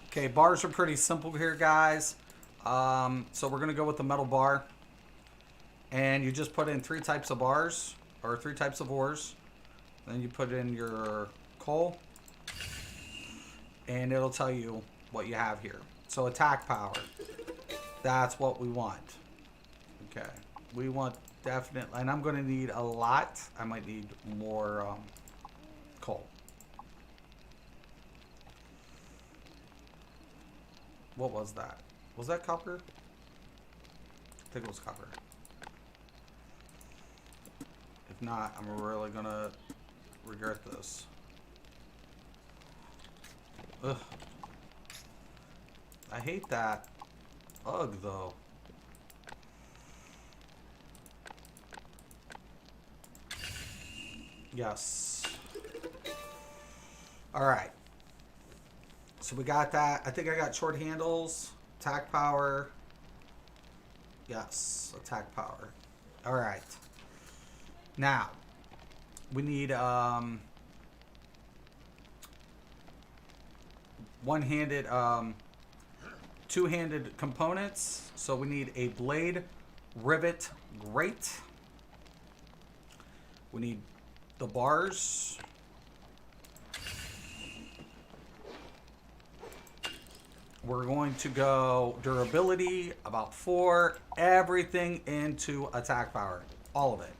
Okay, bars are pretty simple here, guys. So we're going to go with the metal bar. And you just put in 3 types of bars, or 3 types of ores. Then you put in your coal. And it'll tell you what you have here. So attack power. That's what we want. Okay. We want definitely, and I'm going to need a lot. I might need more coal. What was that? Was that copper? I think it was copper. If not, I'm really going to regret this. Ugh. I hate that. Ugh, though. Yes. Alright. So we got that. I think I got short handles. Attack power. Yes. Attack power. Alright. Now. We need one-handed two-handed components. So we need a blade, rivet, grate. We need the bars. We're going to go durability, about 4, everything into attack power. All of it.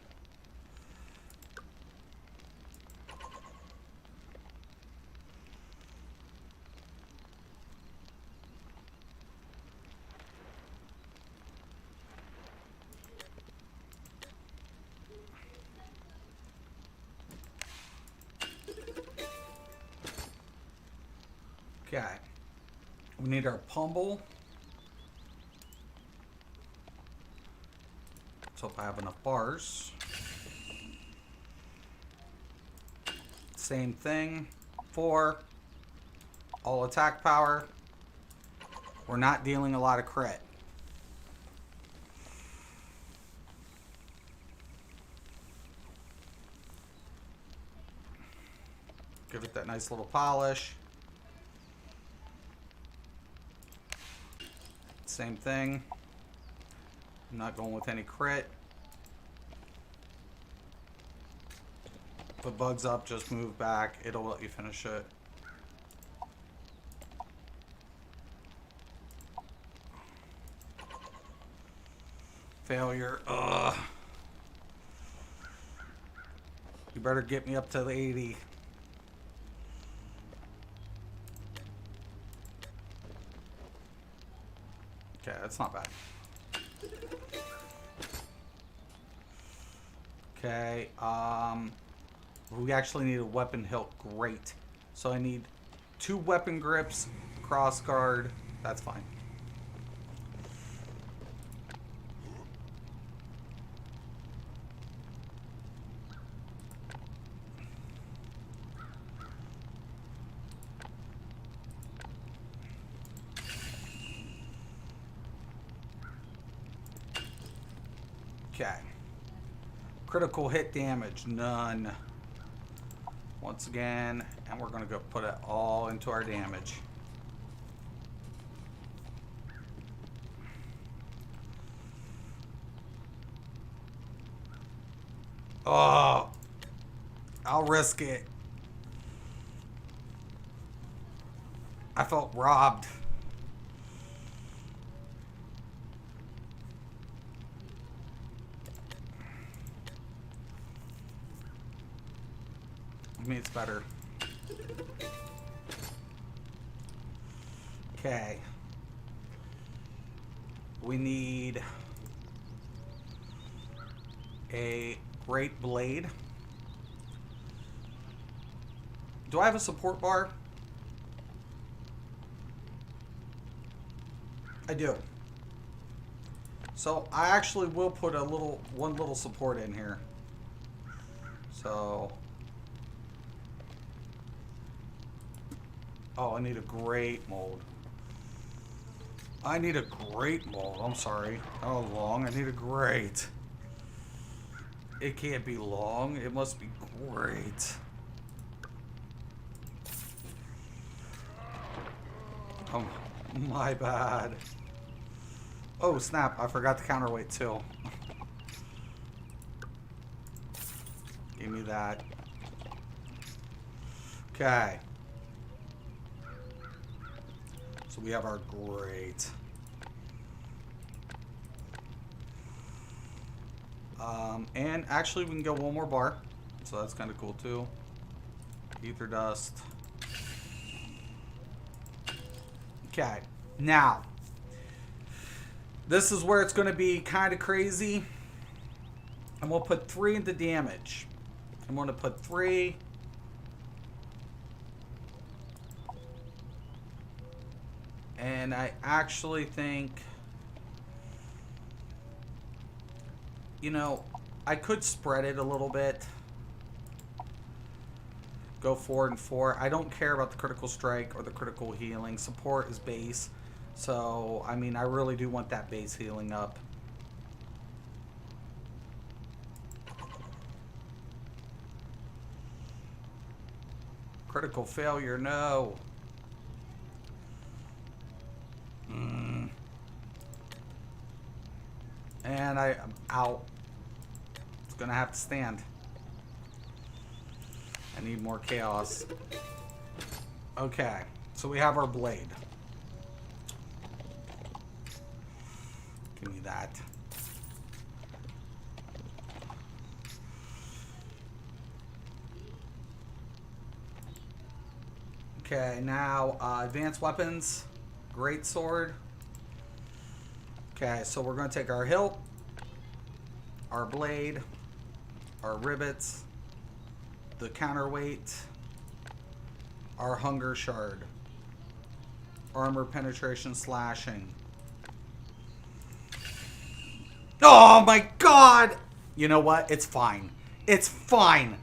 Okay. We need our pummel. Let's hope I have enough bars. Same thing. 4. All attack power. We're not dealing a lot of crit. Give it that nice little polish. Same thing. I'm not going with any crit. If it bugs up, just move back. It'll let you finish it. Failure. Ugh. You better get me up to the 80. Okay, that's not bad. Okay, we actually need a weapon hilt. Great. So I need 2 weapon grips, cross guard. That's fine. Okay. Critical hit damage, none. Once again, and we're going to go put it all into our damage. Oh, I'll risk it. I felt robbed. I mean, it's better. Okay. We need a great blade. Do I have a support bar? I do. So I actually will put one little support in here. So, oh, I need a great mold. I need a great mold. I'm sorry. How long? I need a great. It can't be long. It must be great. Oh, my bad. Oh, snap. I forgot the counterweight, too. Give me that. Okay. So we have our great. And actually we can go one more bar. So that's kind of cool too. Ether dust. Okay. Now, this is where it's going to be kind of crazy. And we'll put 3 into damage. I'm going to put 3. And I actually think, you know, I could spread it a little bit. Go 4 and 4. I don't care about the critical strike or the critical healing. Support is base. So, I mean, I really do want that base healing up. Critical failure, no. And I'm out. It's gonna have to stand. I need more chaos. Okay, so we have our blade. Give me that. Okay, now advanced weapons. Great sword. Okay, so we're going to take our hilt, our blade, our rivets, the counterweight, our hunger shard, armor penetration slashing. Oh my god! You know what? It's fine. It's fine.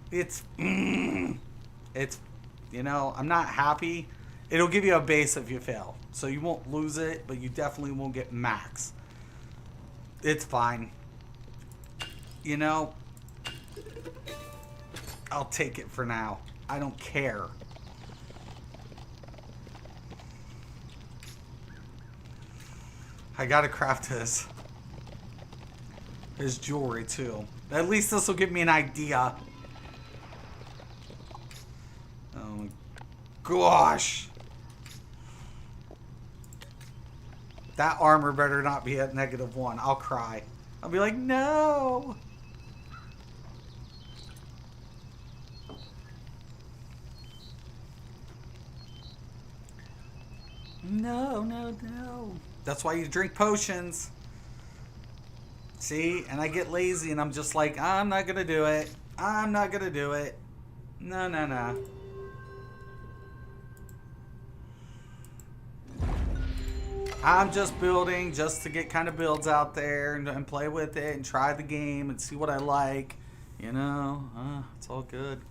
It's, you know, I'm not happy. It'll give you a base if you fail. So you won't lose it, but you definitely won't get max. It's fine. You know, I'll take it for now. I don't care. I gotta craft his jewelry too. At least this will give me an idea. Oh my gosh. That armor better not be at -1. I'll cry. I'll be like, no. No, no, no. That's why you drink potions. See? And I get lazy and I'm just like, I'm not going to do it. I'm not going to do it. No, no, no. I'm just building just to get kind of builds out there and play with it and try the game and see what I like. You know, it's all good.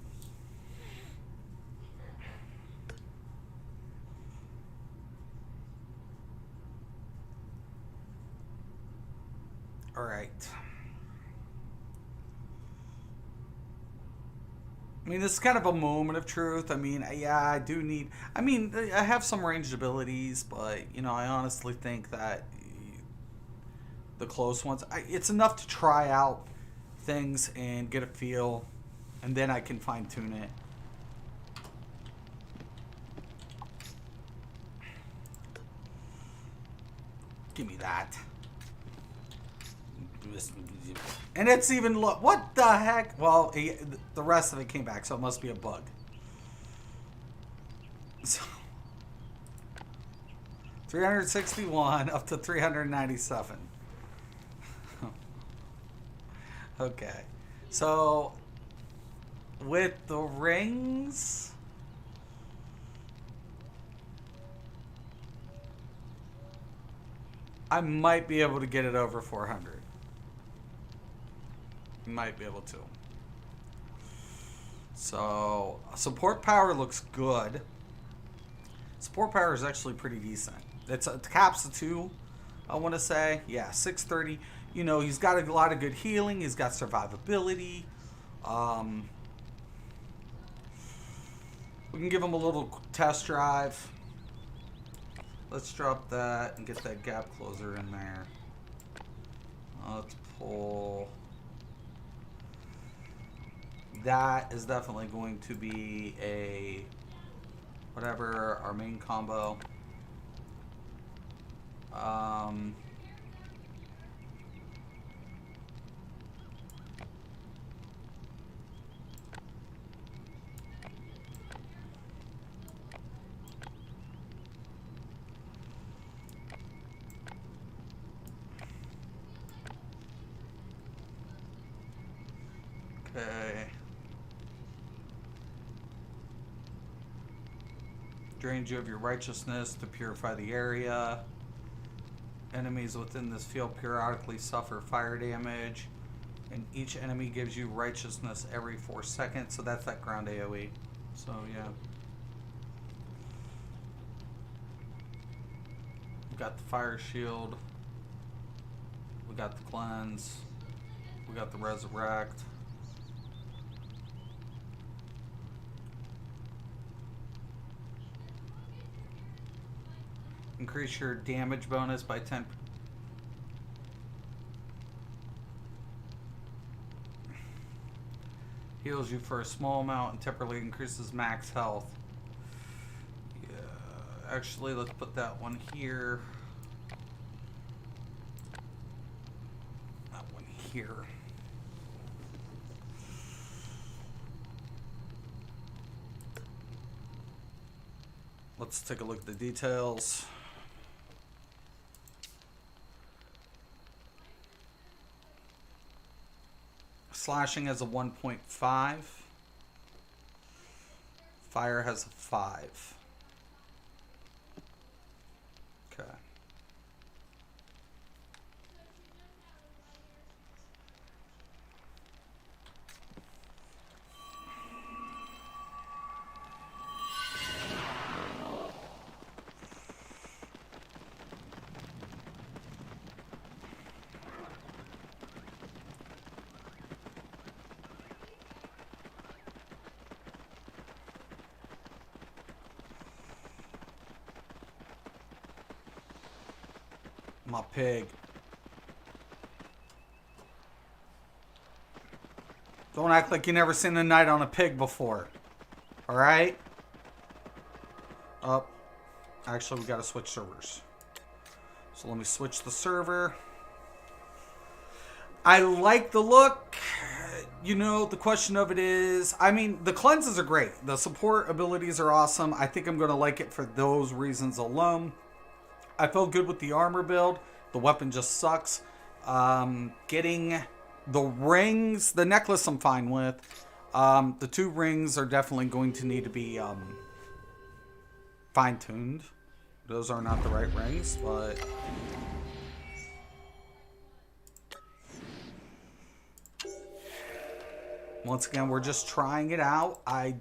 All right. I mean, this is kind of a moment of truth. I mean, yeah, I do need... I mean, I have some ranged abilities, but, you know, I honestly think that the close ones... it's enough to try out things and get a feel, and then I can fine-tune it. Give me that. And it's even look. What the heck? Well, the rest of it came back, so it must be a bug. So 361 up to 397. Okay, so with the rings, I might be able to get it over 400. Might be able to. So support power looks good. Support power is actually pretty decent. It caps a 2, I want to say. Yeah, 630. You know, he's got a lot of good healing. He's got survivability. We can give him a little test drive. Let's drop that and get that gap closer in there. Let's pull... That is definitely going to be a whatever our main combo. Okay. Drains you of your righteousness to purify the area. Enemies within this field periodically suffer fire damage. And each enemy gives you righteousness every 4 seconds. So that's that ground AoE. So, yeah. We got the fire shield. We got the cleanse. We got the resurrect. Increase your damage bonus by 10. Heals you for a small amount and temporarily increases max health. Yeah, actually, let's put that one here. here. Let's take a look at the details. Slashing has a 1.5. Fire has a 5. Okay. My pig. Don't act like you never seen a night on a pig before. Alright? Oh. Actually, we gotta switch servers. So let me switch the server. I like the look. You know, the question of it is, I mean, the cleanses are great. The support abilities are awesome. I think I'm gonna like it for those reasons alone. I felt good with the armor build. The weapon just sucks. Getting the rings, the necklace I'm fine with. The 2 rings are definitely going to need to be fine-tuned. Those are not the right rings, but... Once again, we're just trying it out. I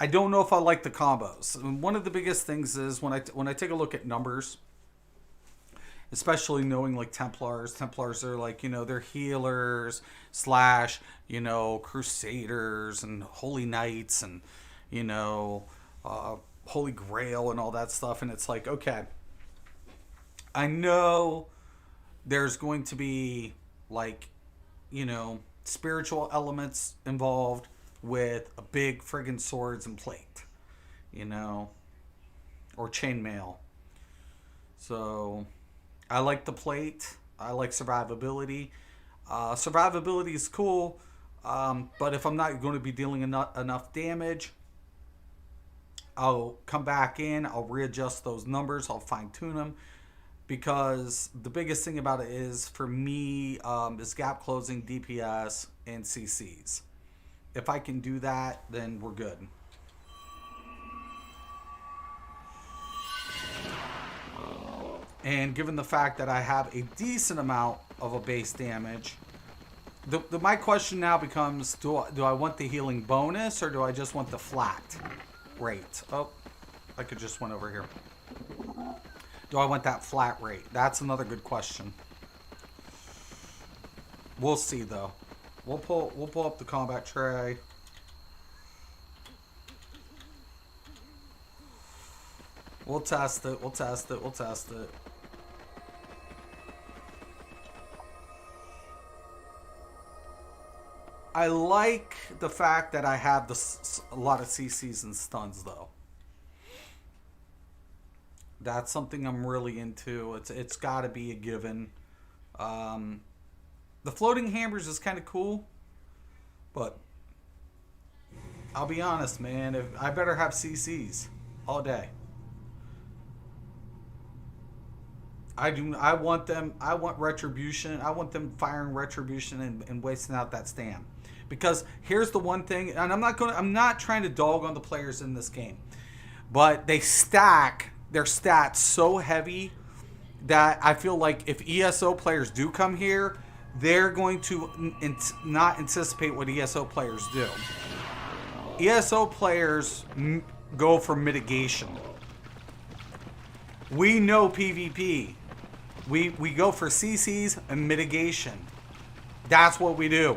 don't know if I like the combos. And one of the biggest things is when I take a look at numbers, especially knowing like Templars are like, you know, they're healers / you know, Crusaders and Holy Knights and, you know, Holy Grail and all that stuff. And it's like, okay, I know there's going to be like, you know, spiritual elements involved with a big friggin' swords and plate, you know, or chainmail. So I like the plate. I like survivability. Survivability is cool, but if I'm not going to be dealing enough damage, I'll come back in. I'll readjust those numbers. I'll fine tune them, because the biggest thing about it is for me is gap closing, DPS, and CCs. If I can do that, then we're good. And given the fact that I have a decent amount of a base damage, my question now becomes, do I want the healing bonus or do I just want the flat rate? Oh, I could just went over here. Do I want that flat rate? That's another good question. We'll see though. We'll pull up the combat tray. We'll test it. We'll test it. We'll test it. I like the fact that I have a lot of CCs and stuns, though. That's something I'm really into. It's got to be a given. The floating hammers is kind of cool, but I'll be honest, man. I better have CCs all day. I want them. I want retribution. I want them firing retribution and wasting out that stam. Because here's the one thing, and I'm not trying to dog on the players in this game, but they stack their stats so heavy that I feel like if ESO players do come here, they're going to not anticipate what ESO players do. ESO players go for mitigation. We know PvP. We go for CCs and mitigation. That's what we do.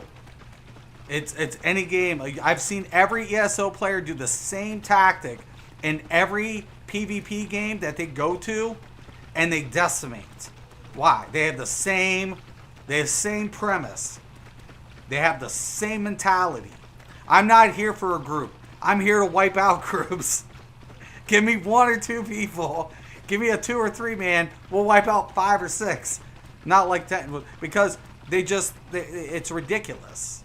It's any game. I've seen every ESO player do the same tactic in every PvP game that they go to, and they decimate. Why? They have the same premise. They have the same mentality. I'm not here for a group. I'm here to wipe out groups. Give me 1 or 2 people. Give me a 2 or 3 man. We'll wipe out 5 or 6. Not like 10. Because it's ridiculous.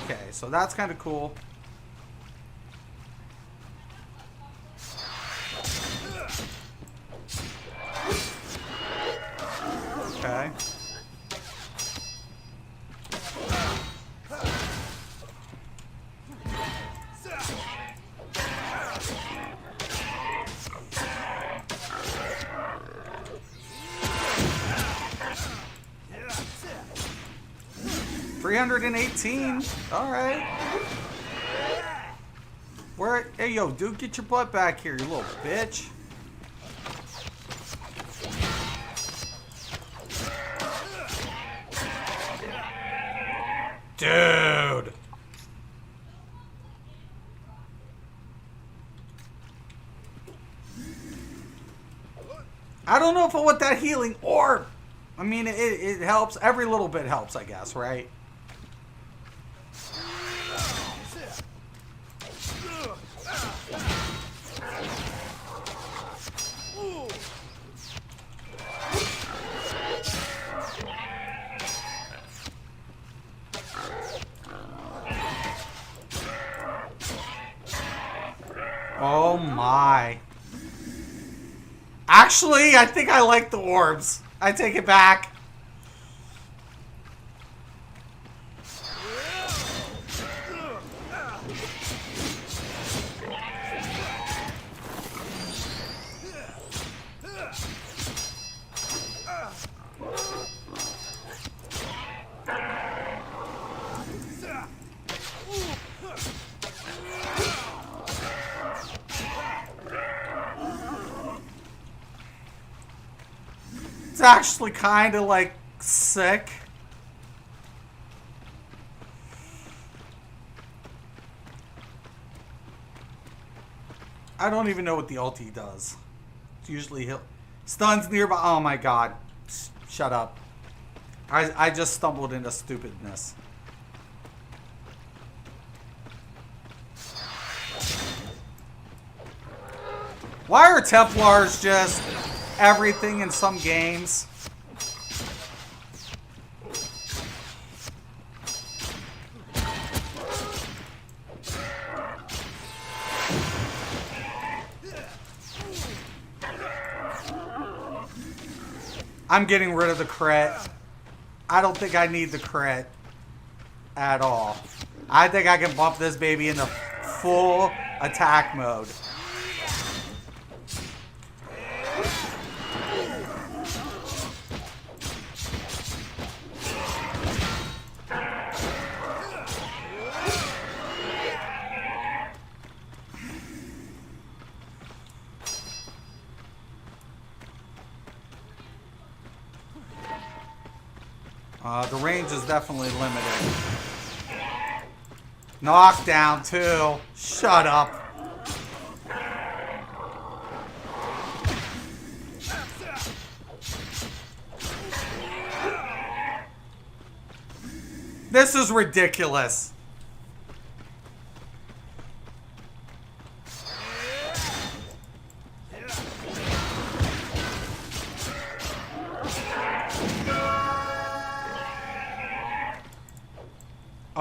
Okay, so that's kind of cool. Okay. $318. All right. Where? Hey, yo, dude, get your butt back here, you little bitch. Dude. I don't know if I want that healing orb. I mean, it helps. Every little bit helps, I guess, right? Oh my. Actually, I think I like the orbs. I take it back. It's actually kind of like sick. I don't even know what the ulti does. It's usually he'll stuns nearby. Oh my god. Shut up. I just stumbled into stupidness. Why are Templars just everything in some games? I'm getting rid of the crit. I don't think I need the crit at all. I think I can bump this baby into full attack mode. The range is definitely limited. Knockdown too. Shut up. This is ridiculous.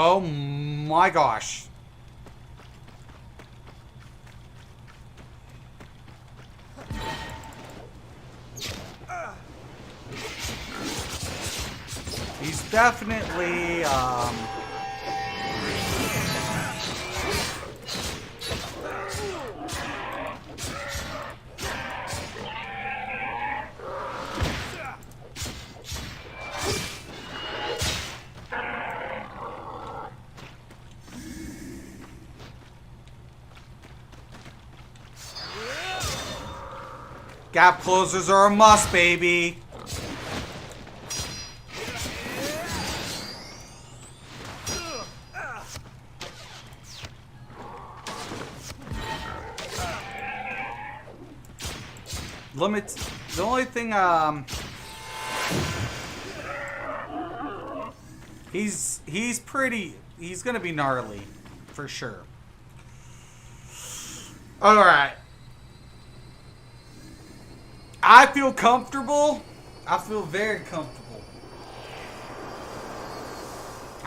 Oh my gosh. He's definitely gap closers are a must, baby. Limits. The only thing, he's pretty. He's gonna be gnarly, for sure. All right. I feel comfortable. I feel very comfortable.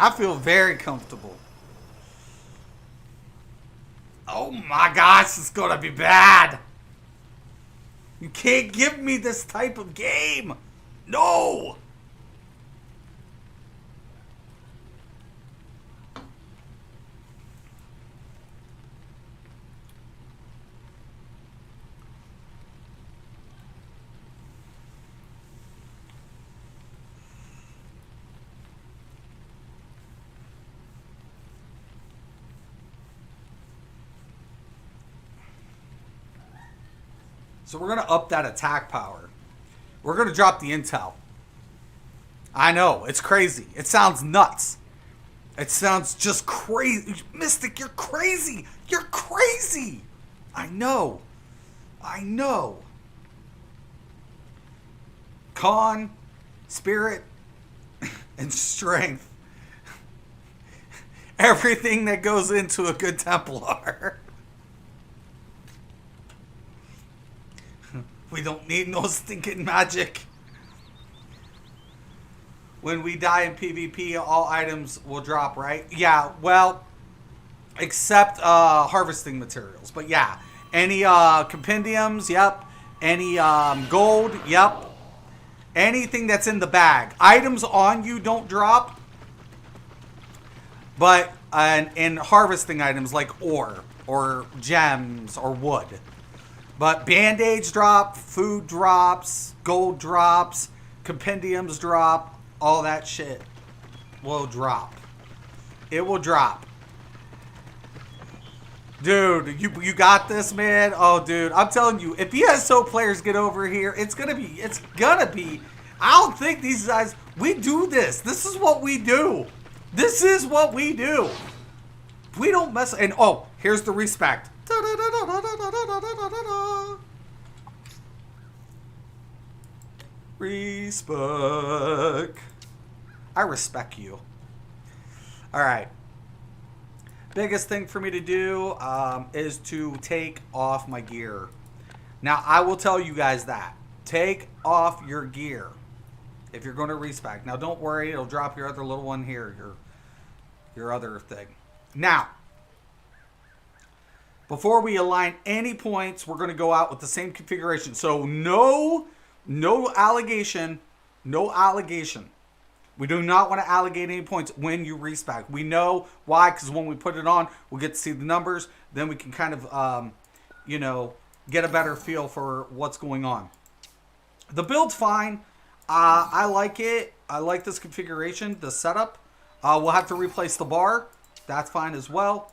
I feel very comfortable. Oh my gosh, it's gonna be bad. You can't give me this type of game. No. So we're going to up that attack power. We're going to drop the intel. I know, it's crazy. It sounds nuts. It sounds just crazy. Mystic, you're crazy. You're crazy. I know. I know. Con, spirit, and strength. Everything that goes into a good Templar. We don't need no stinking magic. When we die in PvP, all items will drop, right? Yeah, well, except harvesting materials. But yeah, any compendiums, yep. Any gold, yep. Anything that's in the bag. Items on you don't drop. But in harvesting items like ore or gems or wood. But band-aids drop, food drops, gold drops, compendiums drop, all that shit will drop. It will drop. Dude, you got this, man. Oh, dude, I'm telling you, if ESO players get over here, it's gonna be. I don't think these guys. We do this. This is what we do. This is what we do. We don't mess. And oh, here's the respect. Respec. I respect you. All right. Biggest thing for me to do is to take off my gear. Now, I will tell you guys that. Take off your gear if you're going to respec. Now, don't worry. It'll drop your other little one here. Your other thing. Now, before we align any points, we're going to go out with the same configuration. So, no allegation. No allegation. We do not want to allegate any points when you respec. We know why, because when we put it on, we'll get to see the numbers. Then we can kind of, get a better feel for what's going on. The build's fine. I like it. I like this configuration, the setup. We'll have to replace the bar. That's fine as well.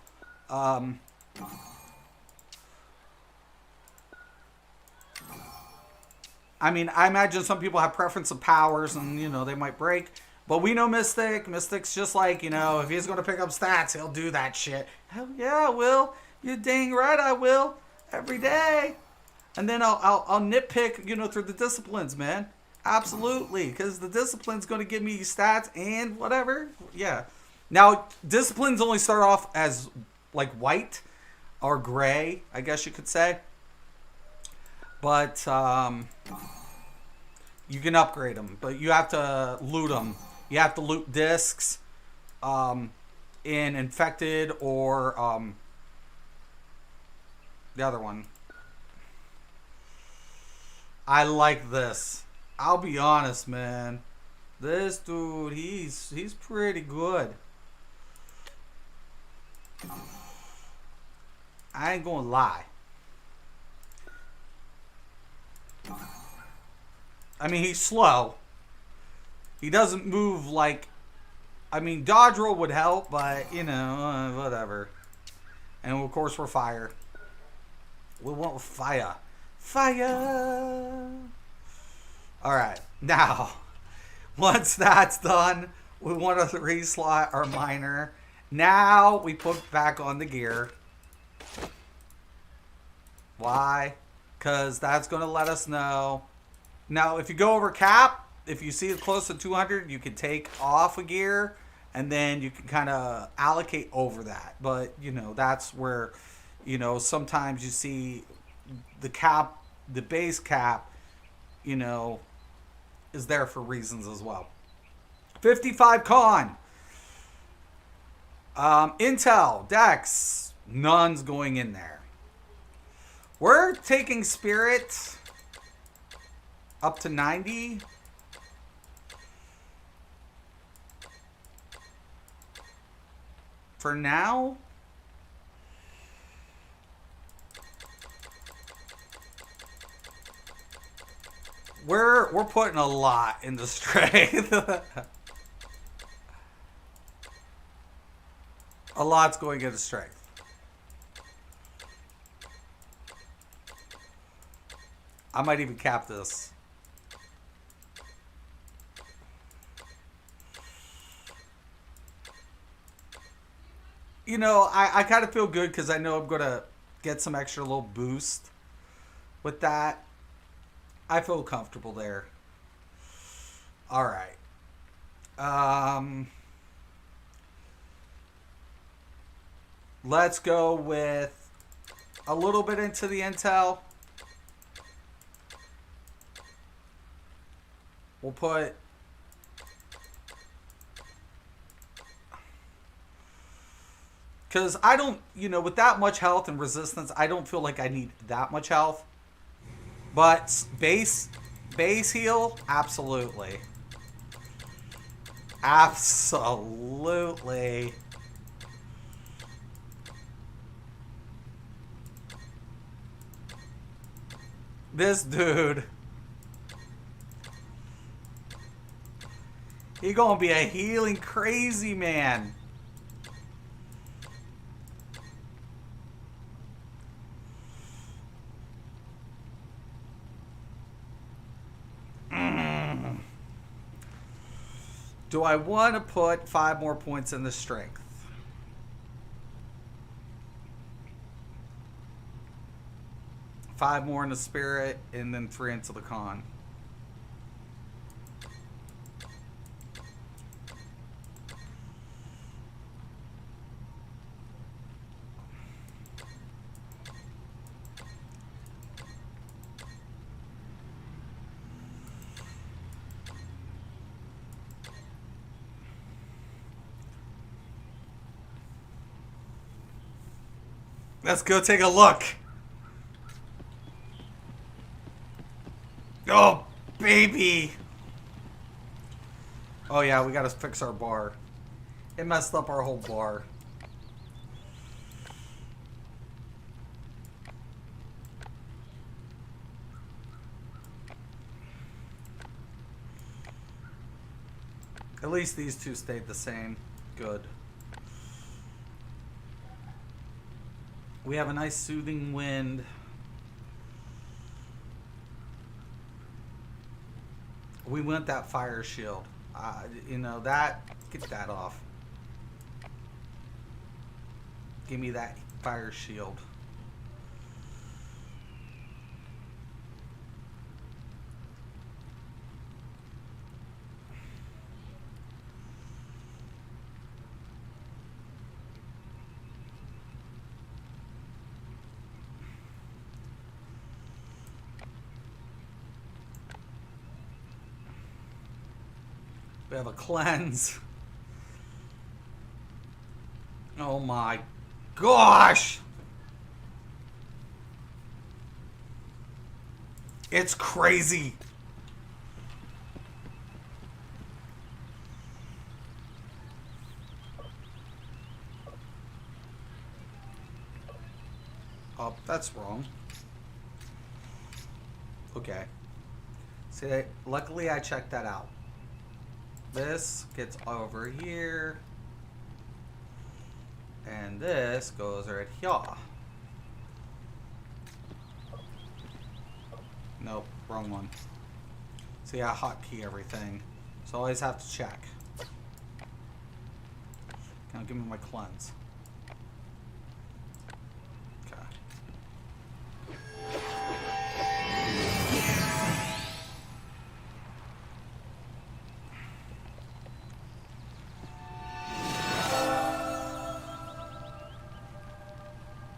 I mean, I imagine some people have preference of powers and, they might break. But we know Mystic. Mystic's just like, if he's going to pick up stats, he'll do that shit. Hell yeah, I will. You're dang right I will. Every day. And then I'll nitpick, through the disciplines, man. Absolutely. Because the discipline's going to give me stats and whatever. Yeah. Now, disciplines only start off as, like, white or gray, I guess you could say. But, you can upgrade them. But you have to loot them. You have to loot discs in infected or the other one. I like this. I'll be honest, man. This dude, he's pretty good. I ain't gonna lie. I mean, he's slow. He doesn't move like... I mean, dodge roll would help, but, whatever. And, of course, we're fire. We want fire. Fire! Alright, now, once that's done, we want to reslot our miner. Now, we put back on the gear. Why? Because that's going to let us know. Now, if you go over cap, if you see it close to 200, you can take off a gear, and then you can kind of allocate over that. But, that's where, sometimes you see the cap, the base cap, is there for reasons as well. 55 con. Intel, Dex, none's going in there. We're taking Spirit up to 90. For now. We're putting a lot into strength. A lot's going into strength. I might even cap this. You know, I kind of feel good because I know I'm going to get some extra little boost with that. I feel comfortable there. All right. Let's go with a little bit into the Intel. We'll put... Because I don't, you know, with that much health and resistance, I don't feel like I need that much health. But base heal, absolutely. Absolutely. This dude. He gonna be a healing crazy man. Do I want to put 5 more points in the strength? Five more in the spirit, and then 3 into the con. Let's go take a look. Oh, baby. Oh, yeah, we got to fix our bar. It messed up our whole bar. At least these two stayed the same. Good. We have a nice soothing wind. We want that fire shield. You know, that, get that off. Give me that fire shield. We have a cleanse. Oh my gosh! It's crazy. Oh, that's wrong. Okay. See, luckily I checked that out. This gets over here. And this goes right here. Nope, wrong one. See, I hotkey everything. So I always have to check. Now give me my cleanse. Okay.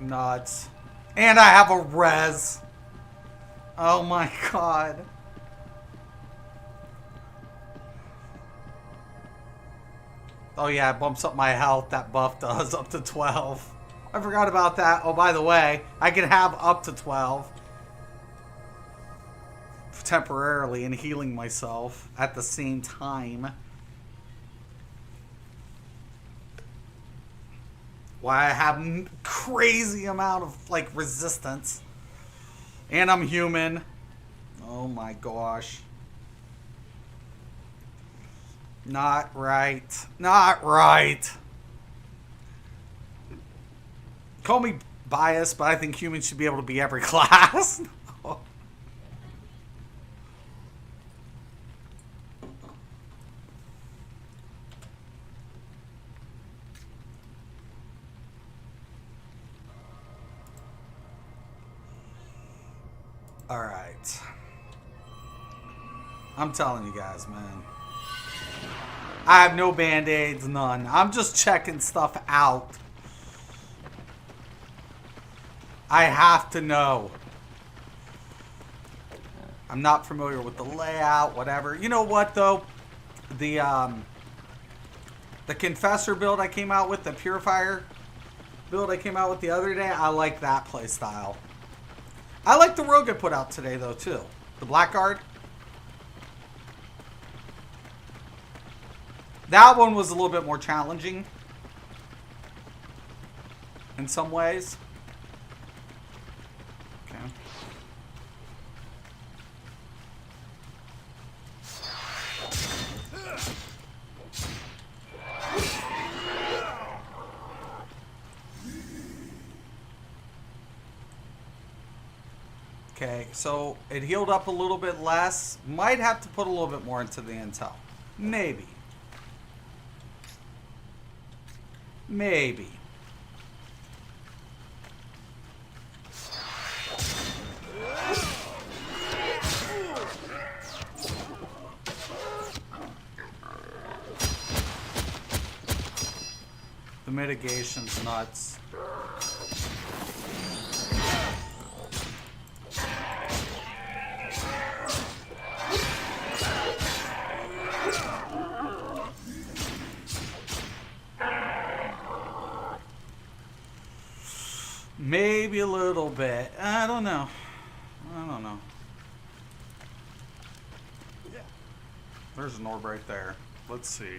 Nuts. And I have a res. Oh my god. Oh yeah, it bumps up my health. That buff does up to 12. I forgot about that. Oh, by the way, I can have up to 12 temporarily and healing myself at the same time. Why I have crazy amount of like resistance. And I'm human. Oh my gosh. Not right. Not right. Call me biased, but I think humans should be able to be every class. Alright. I'm telling you guys, man. I have no band-aids, none. I'm just checking stuff out. I have to know. I'm not familiar with the layout, whatever. You know what, though? The Confessor build I came out with, the Purifier build I came out with the other day, I like that play style. I like the rogue I put out today, though, too. The Blackguard. That one was a little bit more challenging in some ways. Okay. Okay, so it healed up a little bit less. Might have to put a little bit more into the intel. Maybe. Maybe. The mitigation's nuts. Maybe a little bit. I don't know. I don't know. There's an orb right there. Let's see.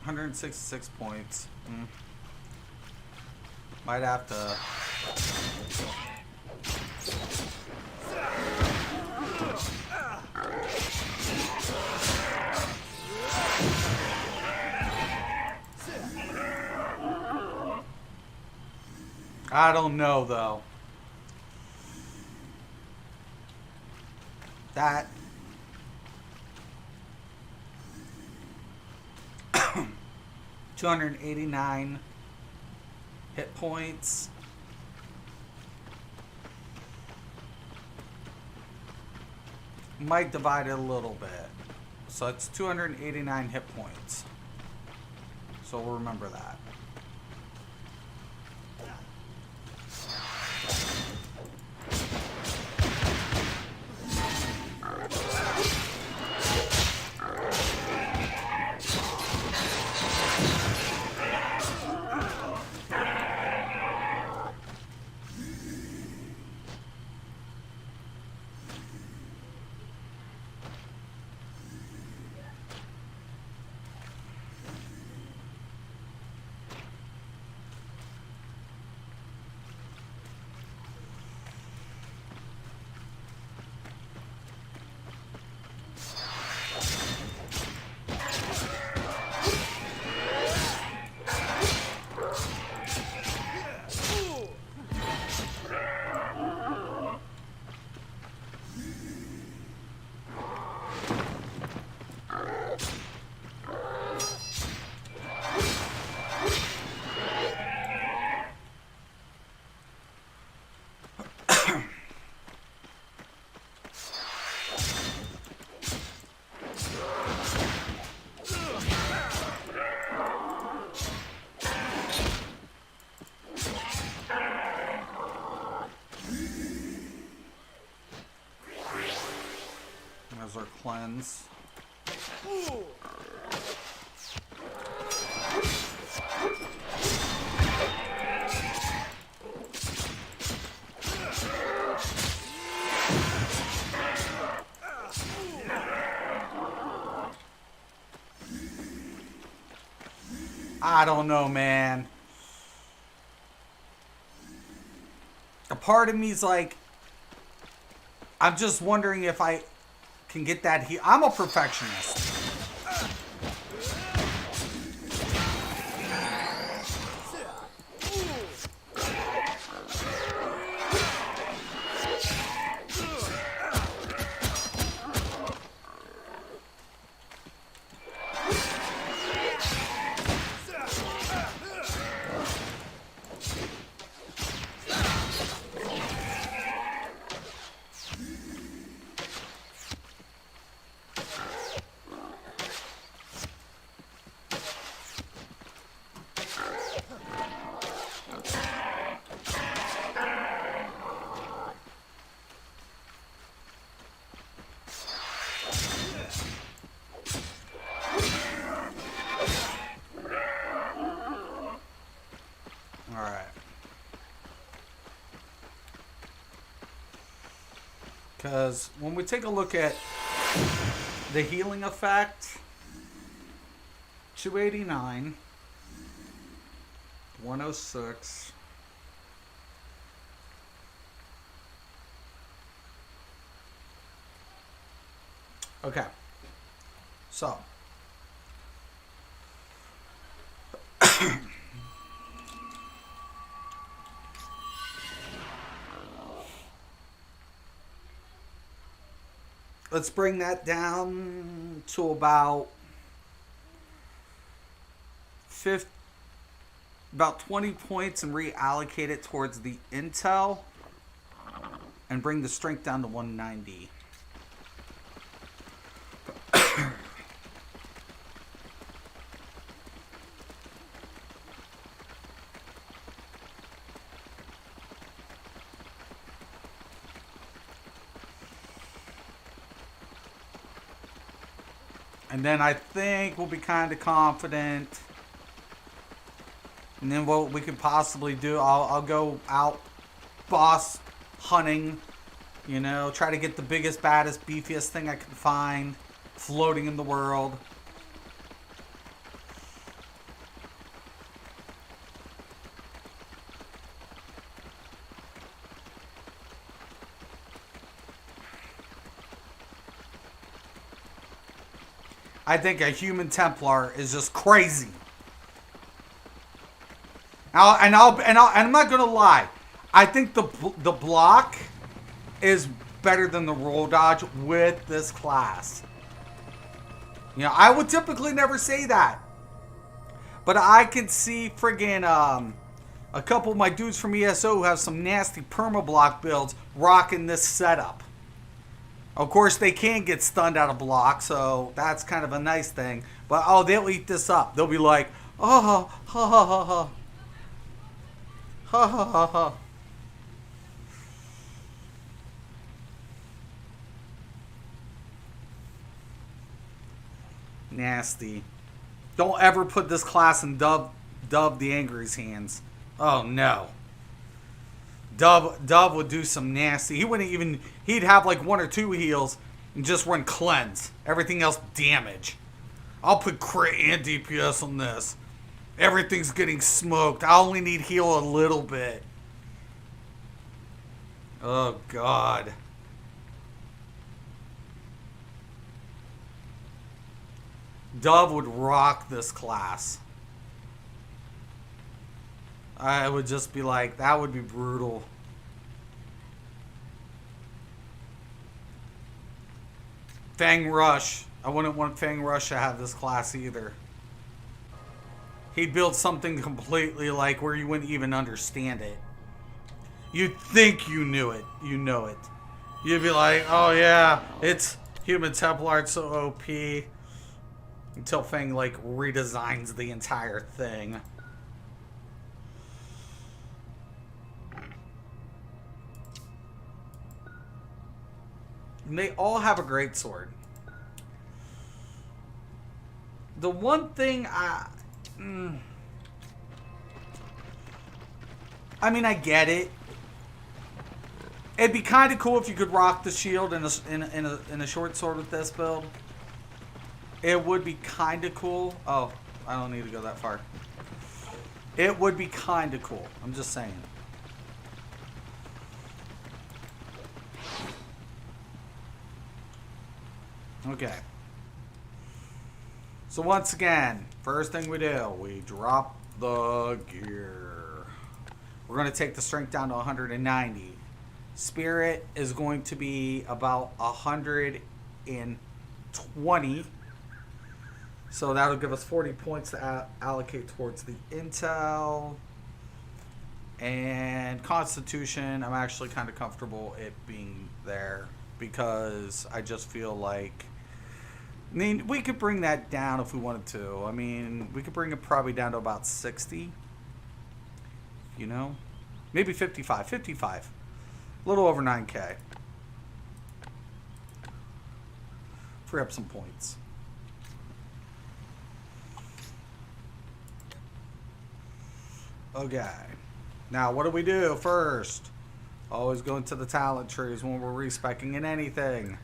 $166 points. Might have to. I don't know, though. That 289 hit points. Might divide it a little bit. So it's 289 hit points. So we'll remember that. cleanse. I don't know, man. A part of me's like, I'm just wondering if I can get that heal. I'm a perfectionist. Because when we take a look at the healing effect, 289, 106. Okay. So. Let's bring that down to about 20 points and reallocate it towards the intel and bring the strength down to 190. And then I think we'll be kind of confident. And then what we could possibly do, I'll go out boss hunting. You know, try to get the biggest, baddest, beefiest thing I can find floating in the world. I think a human Templar is just crazy. And I'm not gonna lie. I think the block is better than the roll dodge with this class. You know, I would typically never say that, but I can see friggin' a couple of my dudes from ESO who have some nasty perma block builds rocking this setup. Of course, they can get stunned out of block, so that's kind of a nice thing. But, oh, they'll eat this up. They'll be like, oh, ha, ha, ha, ha. Ha, ha, ha, ha. Nasty. Don't ever put this class in Dove the Angry's hands. Oh, no. Dove would do some nasty. He wouldn't even. He'd have like 1 or 2 heals and just run cleanse. Everything else damage. I'll put crit and DPS on this. Everything's getting smoked. I only need heal a little bit. Oh God. Dove would rock this class. I would just be like, that would be brutal. Fang Rush. I wouldn't want Fang Rush to have this class either. He'd build something completely like where you wouldn't even understand it. You'd think you knew it. You know it. You'd be like, oh yeah, it's Human Templar, it's so OP. Until Fang like redesigns the entire thing. And they all have a great sword. The one thing I mean, I get it. It'd be kind of cool if you could rock the shield in a short sword with this build. It would be kind of cool. Oh, I don't need to go that far. It would be kind of cool. I'm just saying. Okay. So once again, first thing we do, we drop the gear. We're going to take the strength down to 190. Spirit is going to be about 120. So that'll give us 40 points to allocate towards the intel. And Constitution, I'm actually kind of comfortable it being there because I just feel like, I mean, we could bring that down if we wanted to. I mean, we could bring it probably down to about 60. You know? Maybe 55. 55. A little over 9K. Free up some points. Okay. Now, what do we do first? Always go into the talent trees when we're respecing in anything.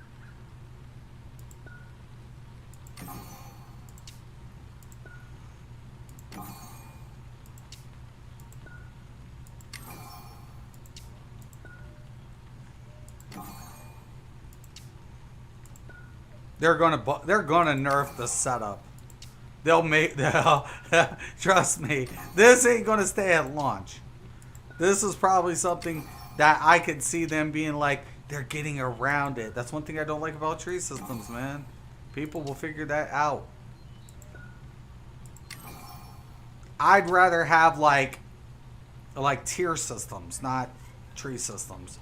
They're gonna nerf the setup. They'll trust me. This ain't gonna stay at launch. This is probably something that I could see them being like, they're getting around it. That's one thing I don't like about tree systems, man. People will figure that out. I'd rather have like tier systems, not tree systems.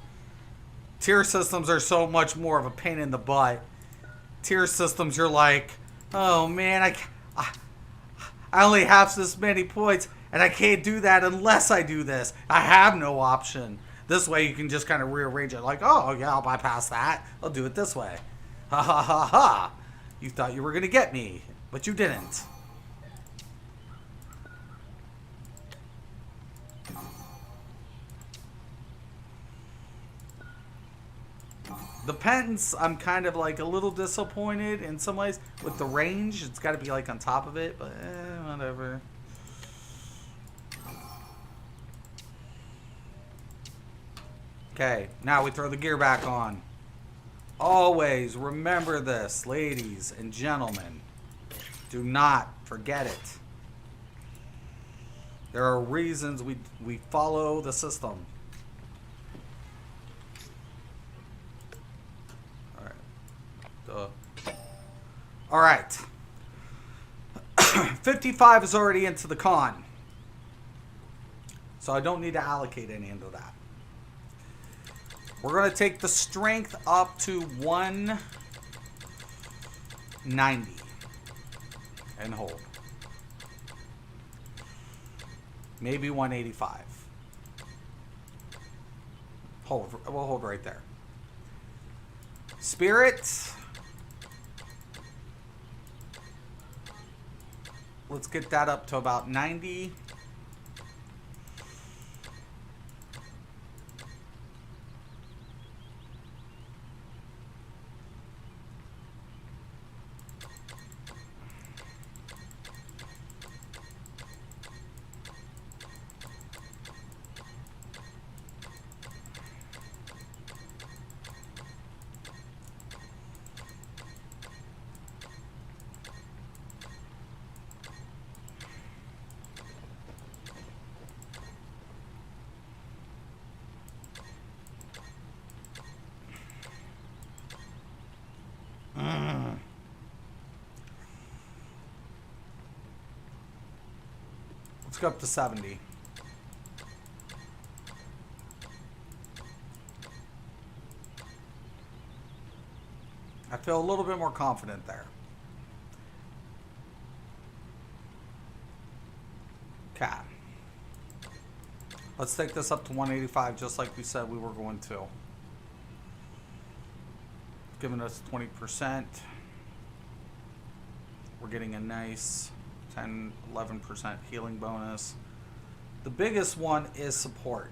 Tier systems are so much more of a pain in the butt. Tier systems, you're like, oh man, I only have this many points, and I can't do that unless I do this. I have no option. This way you can just kind of rearrange it like, oh yeah, I'll bypass that. I'll do it this way. Ha ha ha ha. You thought you were going to get me, but you didn't. The Penance, I'm kind of like a little disappointed in some ways with the range. It's got to be like on top of it, but whatever. Okay, now we throw the gear back on. Always remember this, ladies and gentlemen. Do not forget it. There are reasons we follow the system. All right. 55 is already into the con. So I don't need to allocate any into that. We're going to take the strength up to 190 and hold. Maybe 185. Hold. We'll hold right there. Spirit. Let's get that up to about 90. Let's go up to 70. I feel a little bit more confident there. Okay. Let's take this up to 185 just like we said we were going to. Giving us 20%. we're getting a nice 10-11% healing bonus. The biggest one is support.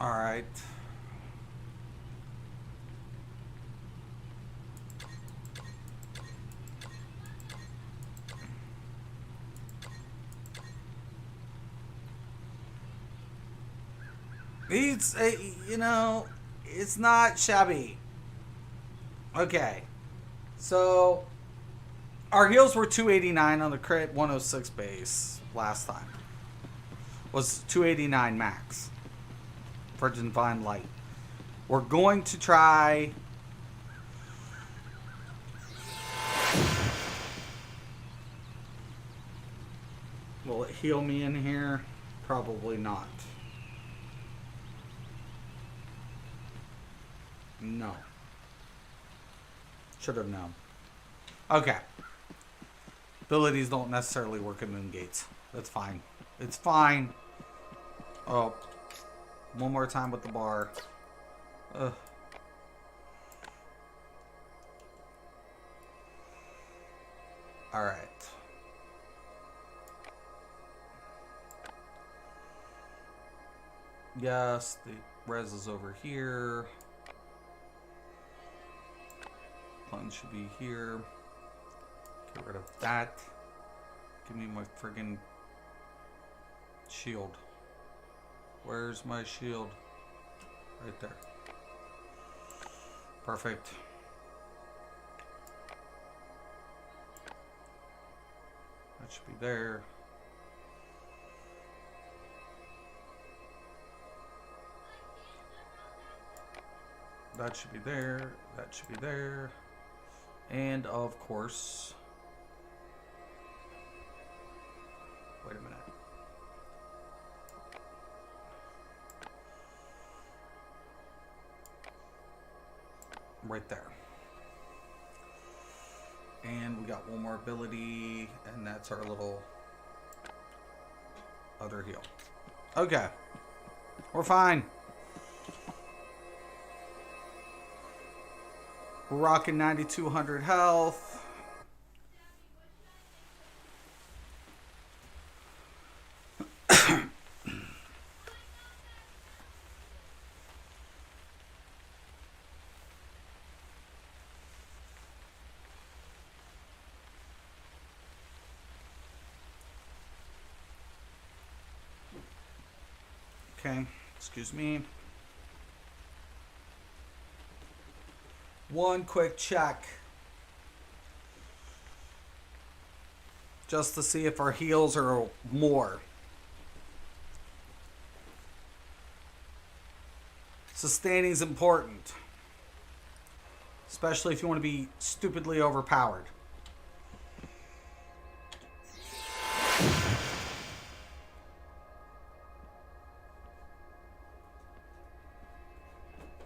All right. It's, you know, it's not shabby. Okay. So, our heals were 289 on the crit, 106 base last time. Was 289 max for Divine Light. We're going to try... Will it heal me in here? Probably not. No. Should have known. Okay. Abilities don't necessarily work at Moon Gates. That's fine. It's fine. Oh. One more time with the bar. Ugh. Alright. Yes, the res is over here. Plunge should be here. Get rid of that. Give me my friggin' shield. Where's my shield? Right there. Perfect. That should be there. That should be there. That should be there. And of course, wait a minute. Right there. And we got one more ability, and that's our little other heal. Okay. We're fine. We're rocking 9,200 health. Okay, excuse me. One quick check. Just to see if our heals are more. Sustaining is important. Especially if you want to be stupidly overpowered.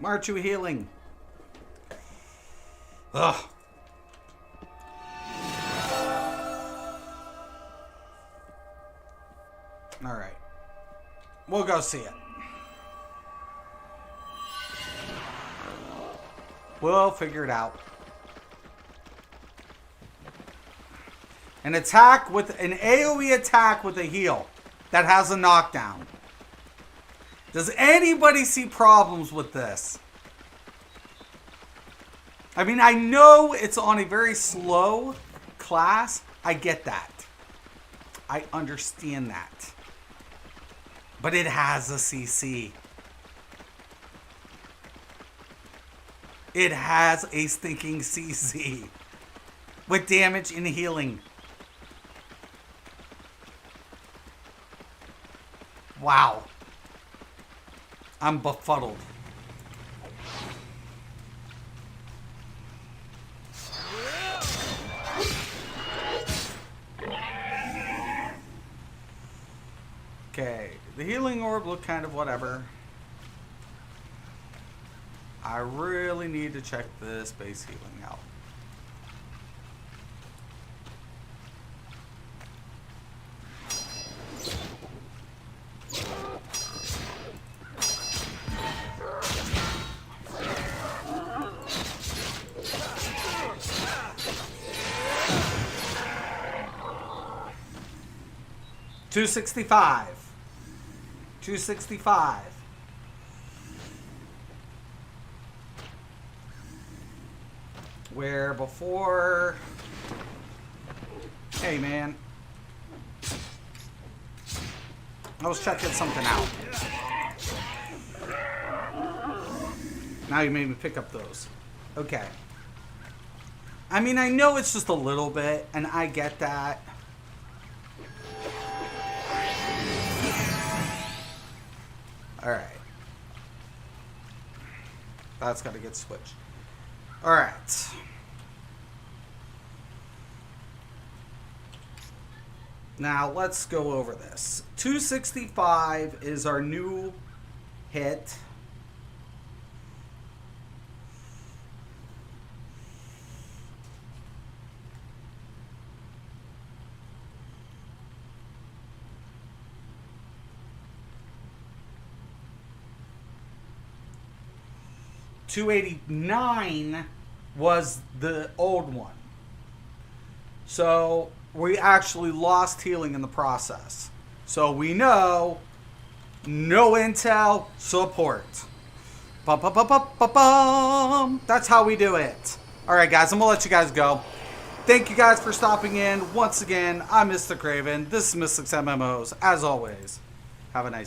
Why aren't you healing? Ugh. Alright. We'll go see it. We'll figure it out. An attack with an AoE attack with a heal that has a knockdown. Does anybody see problems with this? I mean, I know it's on a very slow class. I get that. I understand that. But it has a CC. It has a stinking CC. With damage and healing. Wow. I'm befuddled. Okay, the healing orb looked kind of whatever. I really need to check this base healing out. 265. 265. Where before... Hey, man. I was checking something out. Now you made me pick up those. Okay. I mean, I know it's just a little bit, and I get that. Alright. That's got to get switched. Alright. Now, let's go over this. 265 is our new hit. $289 was the old one. So we actually lost healing in the process. So we know no intel support. Ba-ba-ba-ba-ba-bum. That's how we do it. Alright guys, I'm going to let you guys go. Thank you guys for stopping in. Once again, I'm Mr. Craven. This is Mystics MMOs. As always, have a nice